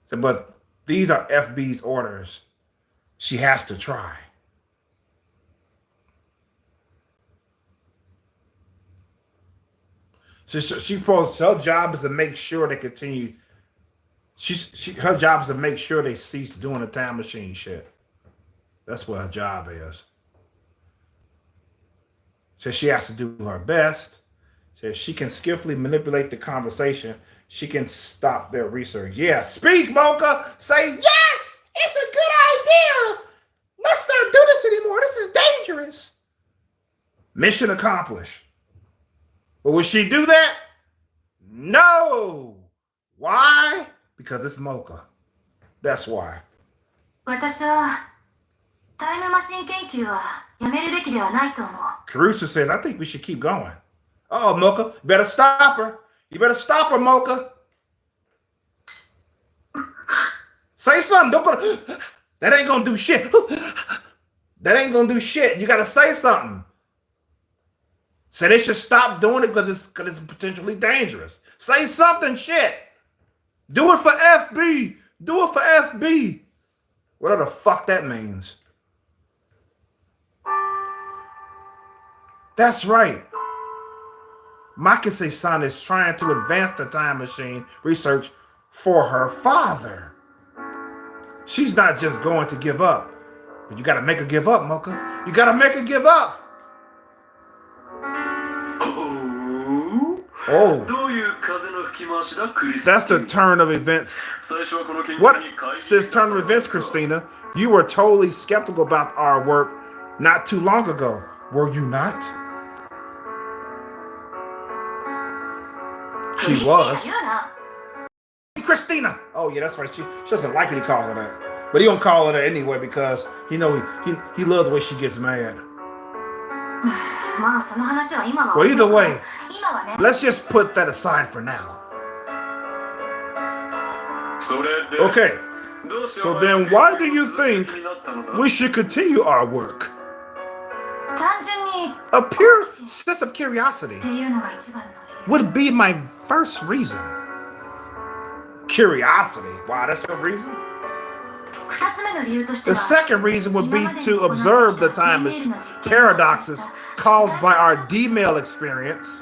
So, but these are FB's orders. She has to try. So her job is to make sure they continue. Her job is to make sure they cease doing the time machine shit. That's what her job is. So she has to do her best. So she can skillfully manipulate the conversation. She can stop their research. Yeah, speak, Moeka. Say, yes, it's a good idea. Let's not do this anymore. This is dangerous. Mission accomplished. But would she do that? No. Why? Because it's Moeka. That's why. Caruso says, I think we should keep going. Oh, Moeka, you better stop her. You better stop her, Moeka. Say something. Don't go. That ain't gonna do shit. That ain't gonna do shit. You gotta say something. So they should stop doing it because it's potentially dangerous. Say something, shit. Do it for FB. Do it for FB. Whatever the fuck that means. That's right. Makise-san is trying to advance the time machine research for her father. She's not just going to give up. But you got to make her give up, Moeka. You got to make her give up. Oh, that's the turn of events. What? Says turn of events, Christina. You were totally skeptical about our work not too long ago. Were you not? She was. Christina. Oh yeah, that's right. She doesn't like when he calls her that, but he don't call her that anyway because he loves the way she gets mad. Well, either way, let's just put that aside for now. Okay, so then why do you think we should continue our work? A pure sense of curiosity would be my first reason. Curiosity? Wow, that's your reason? The second reason would be to observe the timeless paradoxes caused by our D-mail experiments.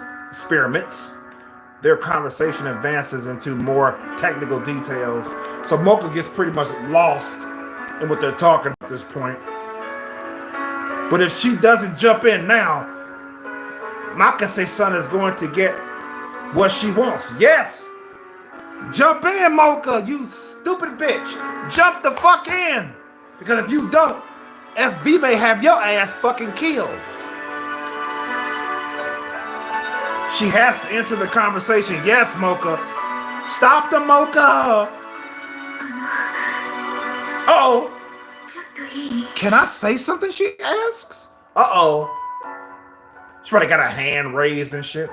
Their conversation advances into more technical details, so Moeka gets pretty much lost in what they're talking at this point. But if she doesn't jump in now, Makase-san is going to get what she wants. Yes! Jump in, Moeka, you stupid bitch. Jump the fuck in. Because if you don't, FB may have your ass fucking killed. She has to enter the conversation. Yes, Moeka. Stop the Moeka. Uh-oh. Can I say something, she asks? Uh-oh. She's probably got a hand raised and shit.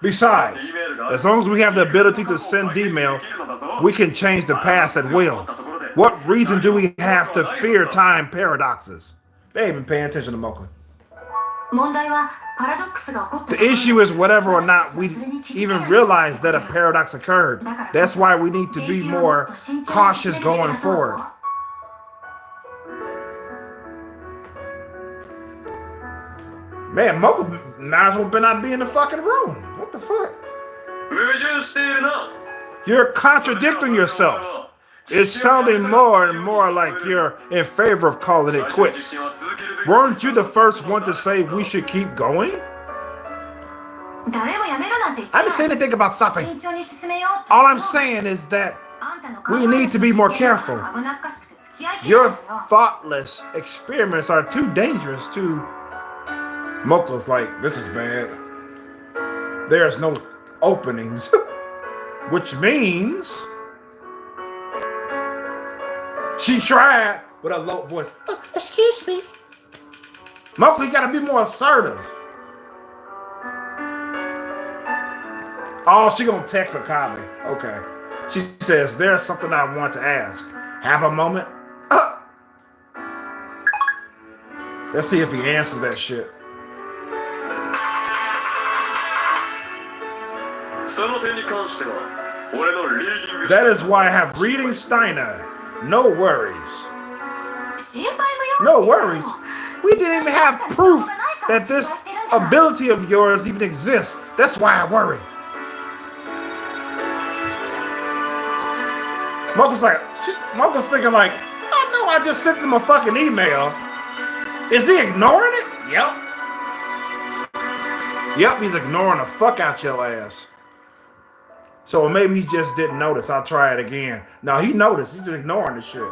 Besides, as long as we have the ability to send email, we can change the past at will. What reason do we have to fear time paradoxes? They ain't even paying attention to Moeka. The issue is whether or not we even realize that a paradox occurred. That's why we need to be more cautious going forward. Man, Moeka might as well better not be in the fucking room. What the fuck? You're contradicting yourself. It's sounding more and more like you're in favor of calling it quits. Weren't you the first one to say we should keep going? I didn't say anything about stopping. All I'm saying is that we need to be more careful. Your thoughtless experiments are too dangerous to... Moeka's like, this is bad. There's no openings. Which means... She tried with a low voice. Excuse me. Moeka, you gotta be more assertive. Oh, she gonna text Okabe. Okay. She says, there's something I want to ask. Have a moment? Let's see if he answers that shit. That is why I have reading Steiner. No worries. No worries? We didn't even have proof that this ability of yours even exists. That's why I worry. Moeka's thinking like, I know I just sent him a fucking email. Is he ignoring it? Yep. Yep, he's ignoring the fuck out your ass. So maybe he just didn't notice. I'll try it again. No, he noticed. He's just ignoring the shit.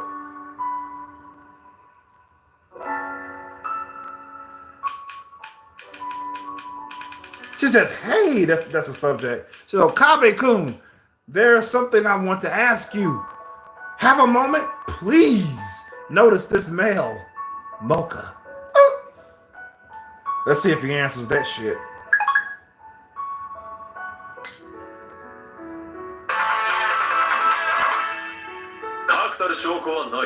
She says, hey, that's the subject. She says, Okabe-kun, there's something I want to ask you. Have a moment, please. Notice this mail. Moeka. Let's see if he answers that shit.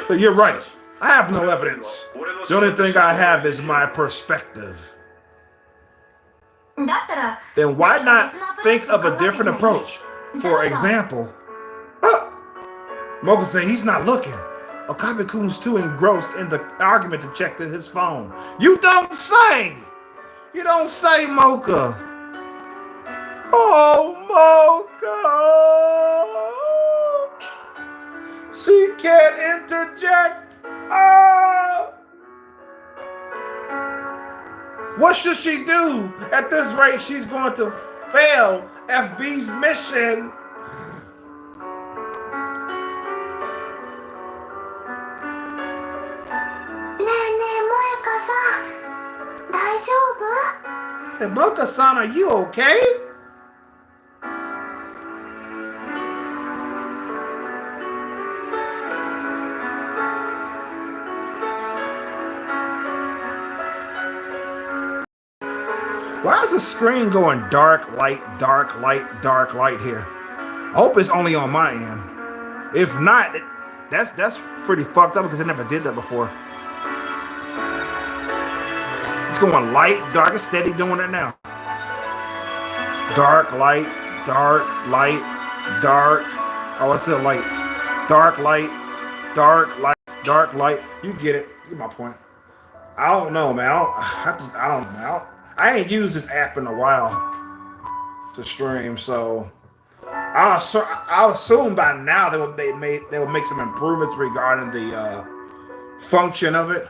So you're right. I have no evidence. The only thing I have is my perspective. Then why not think of a different approach? For example, Moeka said he's not looking. Okabe-kun's too engrossed in the argument to check his phone. You don't say! You don't say, Moeka. Oh, Moeka! She can't interject. Oh! What should she do? At this rate, she's going to fail FB's mission. I said, Moeka-san, are you okay? Why is the screen going dark, light, dark, light, dark, light here? I hope it's only on my end. If not, that's pretty fucked up because I never did that before. It's going light, dark, and steady doing it now. Dark, light, dark, light, dark. Oh, it's still light. Dark, light, dark, light, dark, light. You get it. You get my point. I don't know, man. I don't know. I ain't used this app in a while to stream, so I'll assume by now they will make some improvements regarding the function of it.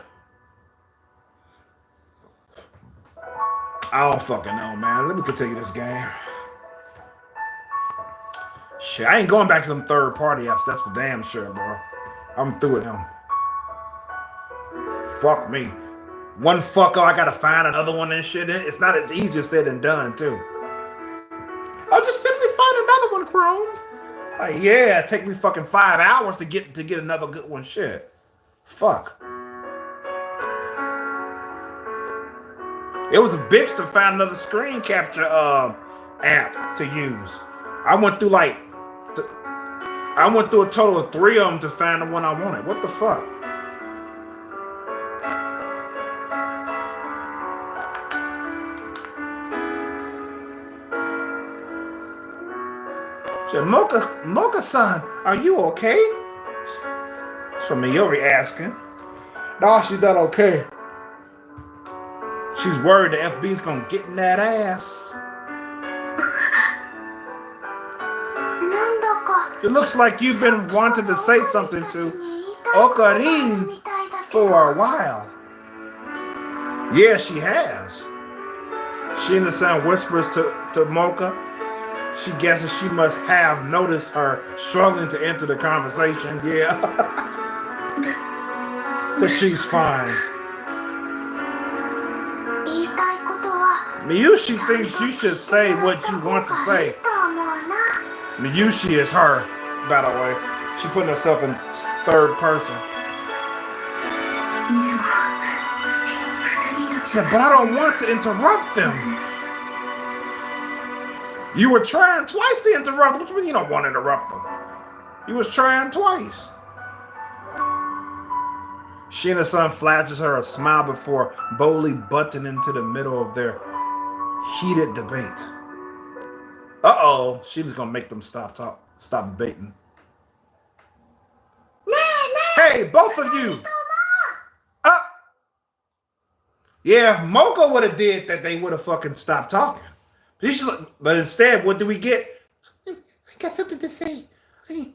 I don't fucking know, man. Let me continue this game. Shit, I ain't going back to them third-party apps. That's for damn sure, bro. I'm through with them. Fuck me. One fucker, I gotta find another one and shit. It's not as easy said than done, too. I'll just simply find another one, Chrome. Like, yeah, it take me fucking 5 hours to get another good one. Shit. Fuck. It was a bitch to find another screen capture app to use. I went through a total of 3 of them to find the one I wanted. What the fuck? Said, Moeka-san, are you okay? So Mayuri asking. No, she's not okay. She's worried the FB's gonna get in that ass. It looks like you've been wanting to say something to Okarin for a while. Yeah, she has. Shina-san whispers to Moeka. She guesses she must have noticed her struggling to enter the conversation. Yeah. So she's fine. Miyushi thinks you should say what you want to say. Miyushi is her, by the way. She putting herself in third person. She said, but I don't want to interrupt them. You were trying twice to interrupt them. Which means you don't want to interrupt them. You was trying twice. Shina-san flashes her a smile before boldly butting into the middle of their heated debate. Uh-oh. Shina's gonna make them stop debating. Hey, both of you. Yeah, if Moeka would have did that, they would have fucking stopped talking. But instead, what do we get? I got something to say. I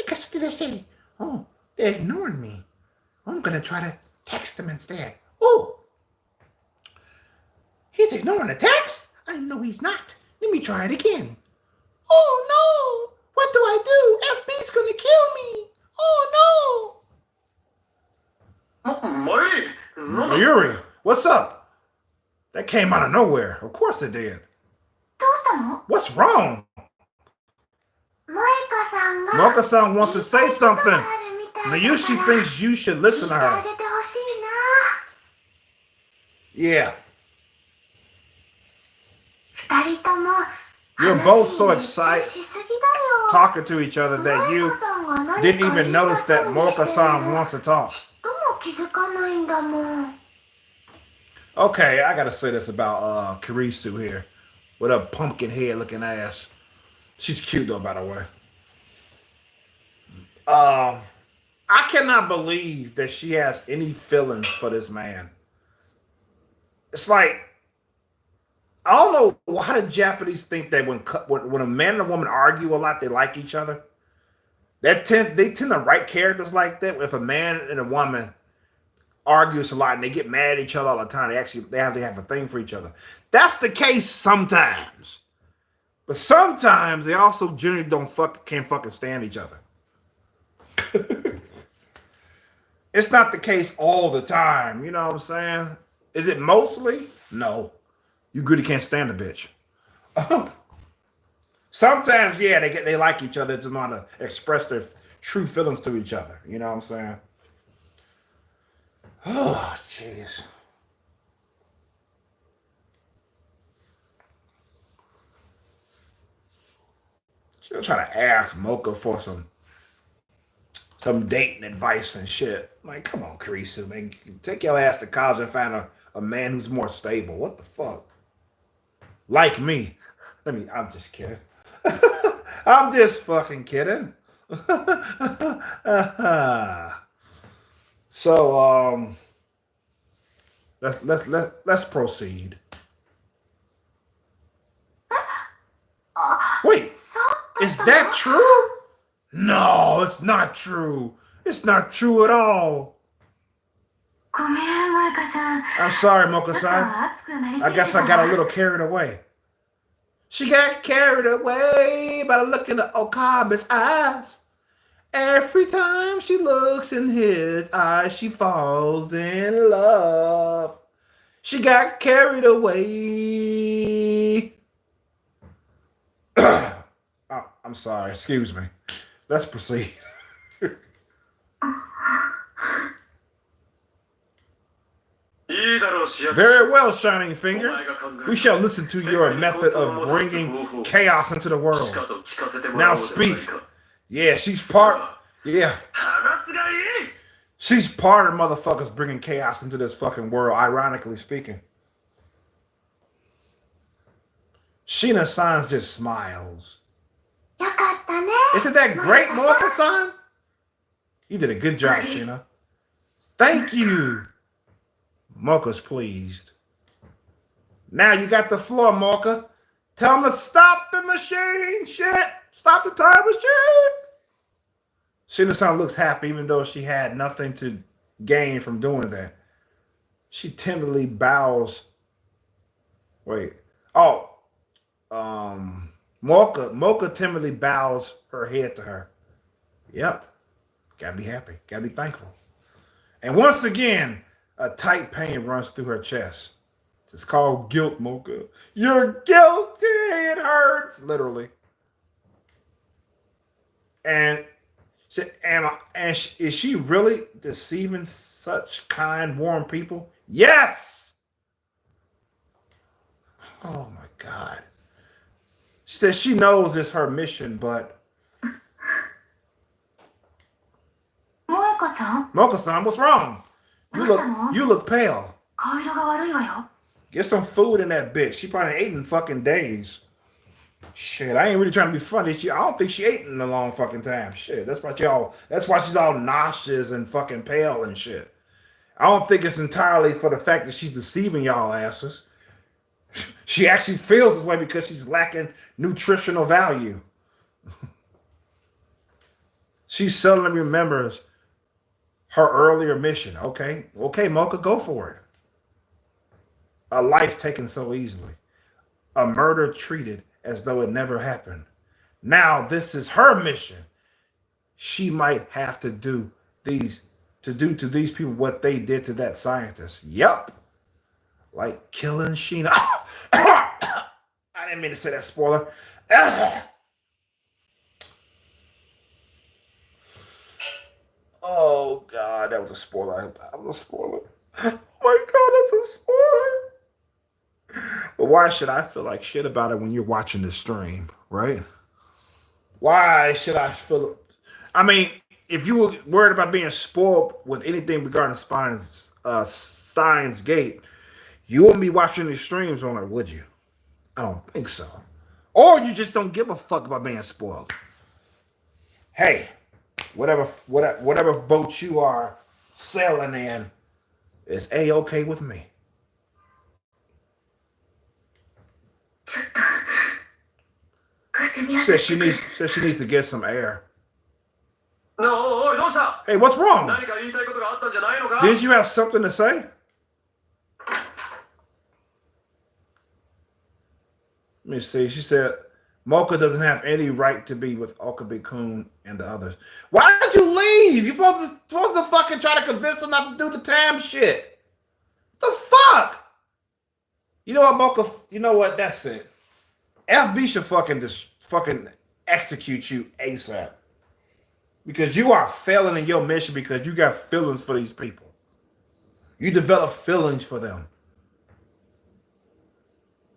got something to say. Oh, they're ignoring me. I'm going to try to text them instead. Oh, he's ignoring the text? I know he's not. Let me try it again. Oh, no. What do I do? FB's going to kill me. Oh, no. Yuri, what's up? That came out of nowhere. Of course it did. What's wrong? Moeka-san wants to say something. Miyushi thinks you should listen to her. Yeah. You're both so excited talking to each other that you didn't even notice that Moeka-san wants to talk. Okay, I gotta say this about Kirisu here. With a pumpkin head looking ass. She's cute though, by the way. I cannot believe that she has any feelings for this man. It's like, I don't know why the Japanese think that when a man and a woman argue a lot, they like each other. They tend to write characters like that. If a man and a woman argues a lot and they get mad at each other all the time, they have a thing for each other. That's the case sometimes. But sometimes they also generally can't fucking stand each other. It's not the case all the time. You know what I'm saying? Is it mostly? No. You really can't stand a bitch. Sometimes, yeah, they like each other, just want to express their true feelings to each other. You know what I'm saying? Oh, jeez. She'll try to ask Mocha for some dating advice and shit. Like, come on, Carissa, man. Take your ass to college and find a man who's more stable. What the fuck? Like me. I'm just kidding. I'm just fucking kidding. So let's proceed. Wait, is that true? No, it's not true. It's not true at all. I'm sorry, Moeka-san. I guess I got a little carried away. She got carried away by the look in the Okabe's eyes. Every time she looks in his eyes, she falls in love. She got carried away. I'm sorry, excuse me. Let's proceed. Very well, Shining Finger. We shall listen to your method of bringing chaos into the world. Now speak. Yeah, she's part. Yeah. She's part of motherfuckers bringing chaos into this fucking world, ironically speaking. Sheena-san just smiles. Isn't that great, Moeka-san? You did a good job, Sheena. Thank you. Mocha's pleased. Now you got the floor, Moeka. Tell him to stop the machine, shit. Stop the time machine. Sheena-san looks happy, even though she had nothing to gain from doing that. She timidly bows. Wait. Oh. Moeka timidly bows her head to her. Yep. Gotta be happy. Gotta be thankful. And once again, a tight pain runs through her chest. It's called guilt, Moeka. You're guilty. It hurts. Literally. And is she really deceiving such kind, warm people? Yes. Oh, my God. She says she knows it's her mission, but... Moeka-san, what's wrong? You look pale. Get some food in that bitch. She probably ate in fucking days. Shit, I ain't really trying to be funny. I don't think she ate in a long fucking time. Shit, that's why she's all nauseous and fucking pale and shit. I don't think it's entirely for the fact that she's deceiving y'all asses. She actually feels this way because she's lacking nutritional value. She suddenly remembers her earlier mission. Okay, Moeka, go for it. A life taken so easily. A murder treated as though it never happened. Now this is her mission. She might have to do to these people what they did to that scientist. Yep. Like killing Sheena. I didn't mean to say that, spoiler. Oh, God, that was a spoiler. That was a spoiler. Oh, my God, that's a spoiler. But why should I feel like shit about it when you're watching the stream, right? Why should I feel... I mean, if you were worried about being spoiled with anything regarding Steins Gate, you wouldn't be watching these streams on it, would you? I don't think so. Or you just don't give a fuck about being spoiled. Hey, whatever boat you are sailing in is A-okay with me. Says she needs to get some air. Hey, what's wrong? Did you have something to say? Let me see. She said, Moeka doesn't have any right to be with Okabe-kun and the others. Why did you leave? You're supposed to fucking try to convince them not to do the time shit. The fuck? You know what, Moeka? You know what? That's it. FB should fucking execute you ASAP. Because you are failing in your mission because you got feelings for these people. You develop feelings for them.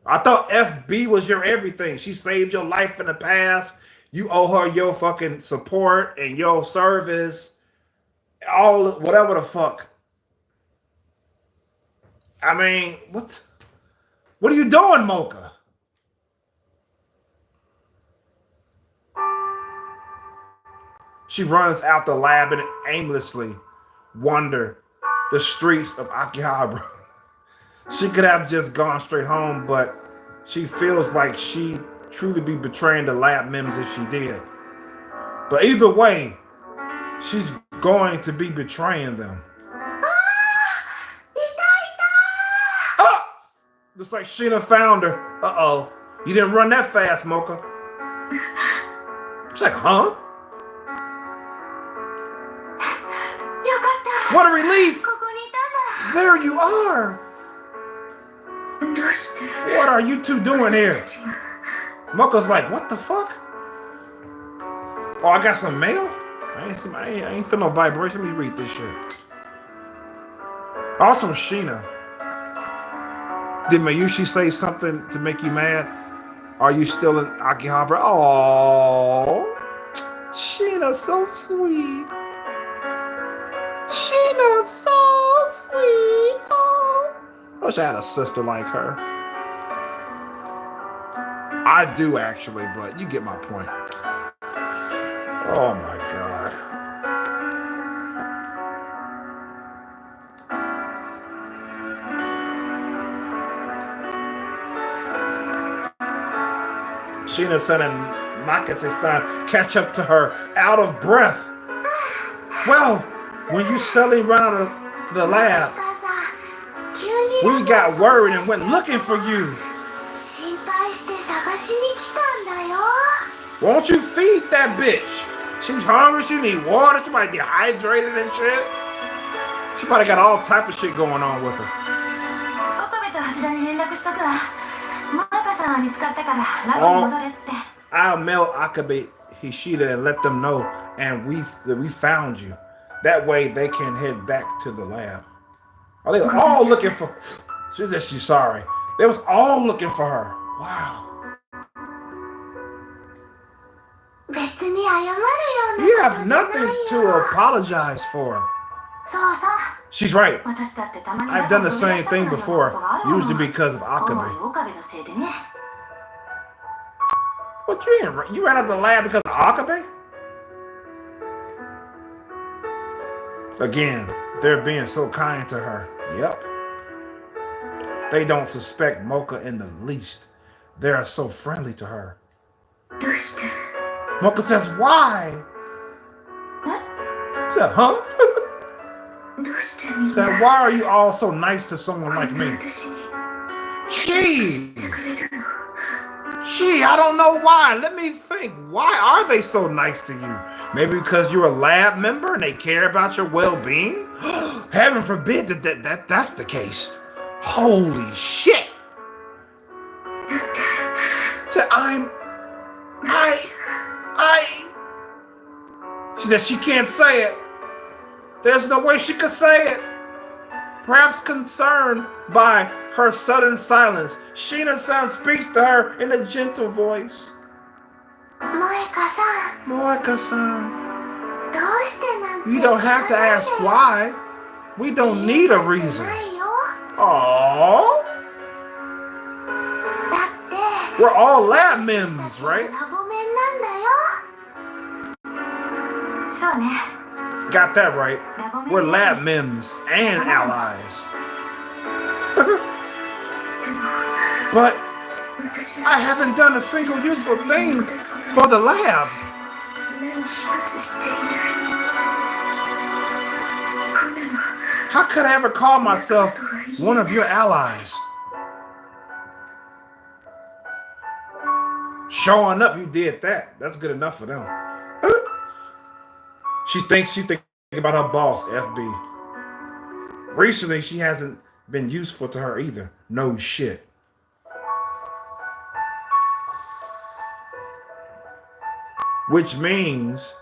I thought FB was your everything. She saved your life in the past. You owe her your fucking support and your service, all whatever the fuck. I mean, what are you doing, Moeka? She runs out the lab and aimlessly wander the streets of Akihabara. She could have just gone straight home, but she feels like she truly be betraying the lab members if she did. But either way, she's going to be betraying them. Oh! Looks like Sheena found her. Uh-oh. You didn't run that fast, Moeka. She's like, huh? What a relief! There you are! What are you two doing here? Moeka's like, what the fuck? Oh, I got some mail? I ain't feel no vibration. Let me read this shit. Also, Sheena. Did Mayushi say something to make you mad? Are you still in Akihabara? Oh, Sheena, so sweet. Sheena, so sweet. Oh, I wish I had a sister like her. I do actually, but you get my point. Oh my God. Sheena-san and Makase-san catch up to her out of breath. Well, when you suddenly run out of the lab, we got worried and went looking for you. Won't you feed that bitch? She's hungry, she need water, she might be dehydrated and shit. She probably got all type of shit going on with her. I'll mail Akabe Hishida and let them know and that we found you. That way they can head back to the lab. Are they all looking for? She said she's sorry. They was all looking for her. Wow. You have nothing to apologize for. She's right. I've done the same thing before, usually because of Akabe. What you mean? You ran out of the lab because of Akabe? Again, they're being so kind to her. Yep. They don't suspect Moeka in the least. They are so friendly to her. Moeka says, why? She said, huh? She said, why are you all so nice to someone like me? Gee, I don't know why. Let me think. Why are they so nice to you? Maybe because you're a lab member and they care about your well-being? Heaven forbid that's the case. Holy shit. She said, She said she can't say it. There's no way she could say it. Perhaps concerned by her sudden silence, Sheena-san speaks to her in a gentle voice. Moeka-san. You don't have to ask why. We don't need a reason. Aww. We're all lab mims, right? Got that right. We're lab mims and allies. But I haven't done a single useful thing for the lab. How could I ever call myself one of your allies? Showing up, you did that. That's good enough for them. She thinks about her boss, FB. Recently, she hasn't been useful to her either. No shit. Which means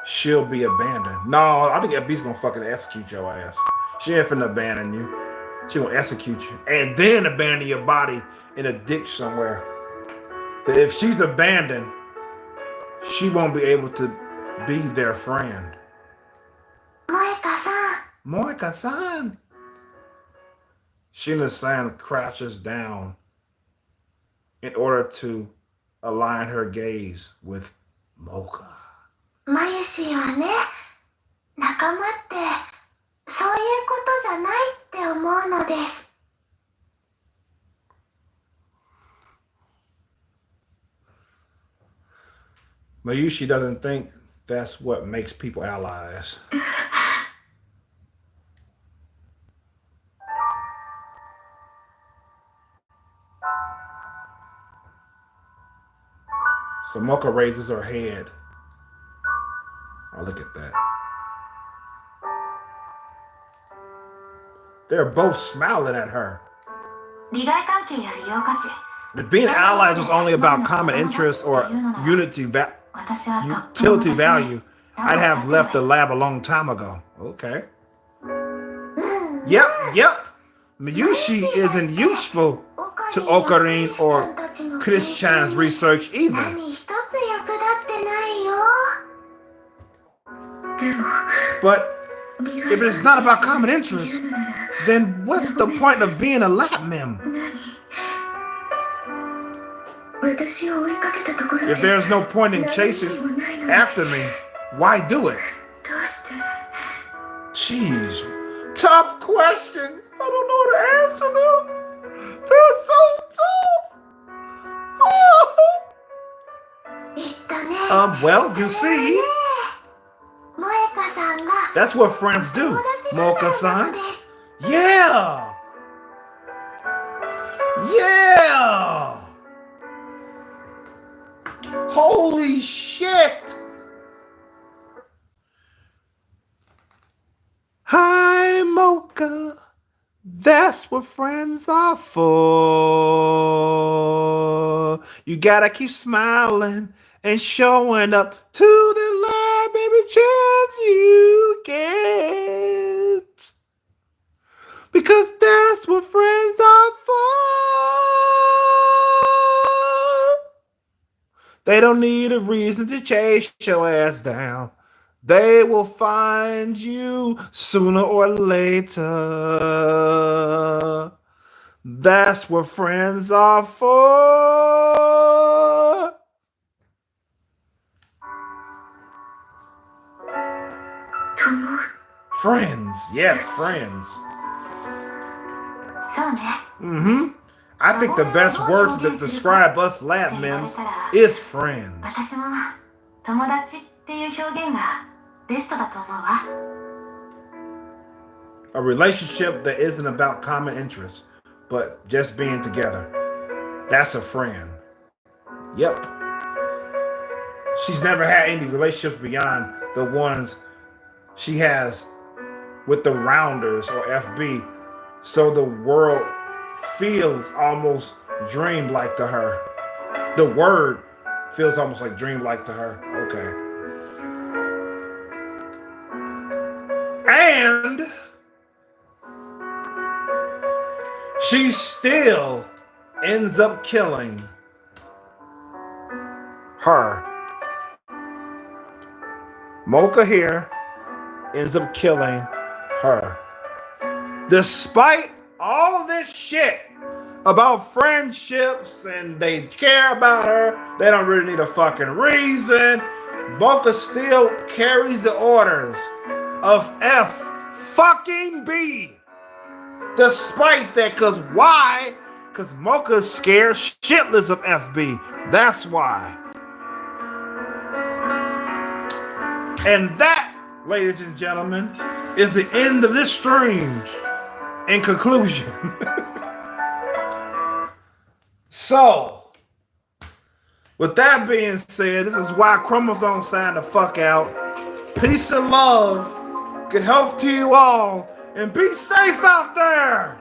she'll be abandoned. No, I think FB's gonna fucking execute your ass. She ain't finna abandon you. She gonna execute you. And then abandon your body in a ditch somewhere. But if she's abandoned, she won't be able to be their friend. Moeka-san. Moeka-san. Shina-san crouches down in order to align her gaze with Moeka. マユシーはね、仲間ってそういうことじゃないって思うのです。Mayushi doesn't think that's what makes people allies. So Moeka raises her head. Oh, look at that. They're both smiling at her. If being allies was only about common interests or utility value, I'd have left the lab a long time ago. Okay. Yep. Miyushi isn't useful to Okarin or Chris-chan's research either. But if it's not about common interests, then what's the point of being a lab mem? If there's no point in chasing after me, why do it? Jeez, tough questions. I don't know how to answer them. They're so tough. Oh. Well, you see, that's what friends do, Moeka-san. Yeah. Holy shit. Hi, Moeka. That's what friends are for. You gotta keep smiling and showing up to the lab every chance you get. Because that's what friends are for. They don't need a reason to chase your ass down. They will find you sooner or later. That's what friends are for. Friends, yes, friends. I think the best word to describe us lab mems is friends. A relationship that isn't about common interests, but just being together. That's a friend. Yep. She's never had any relationships beyond the ones she has with the Rounders or FB, so the world feels almost dreamlike to her. The word feels almost like dreamlike to her. Okay. And she still ends up killing her. Moeka here ends up killing her. Despite all this shit about friendships and they care about her, they don't really need a fucking reason, Moeka still carries the orders of F fucking B. Despite that, cause why? Cause Moeka's scared shitless of FB. That's why. And that, ladies and gentlemen, is the end of this stream. In conclusion. So, with that being said, this is why Chromosome signed the fuck out. Peace and love. Good health to you all. And be safe out there.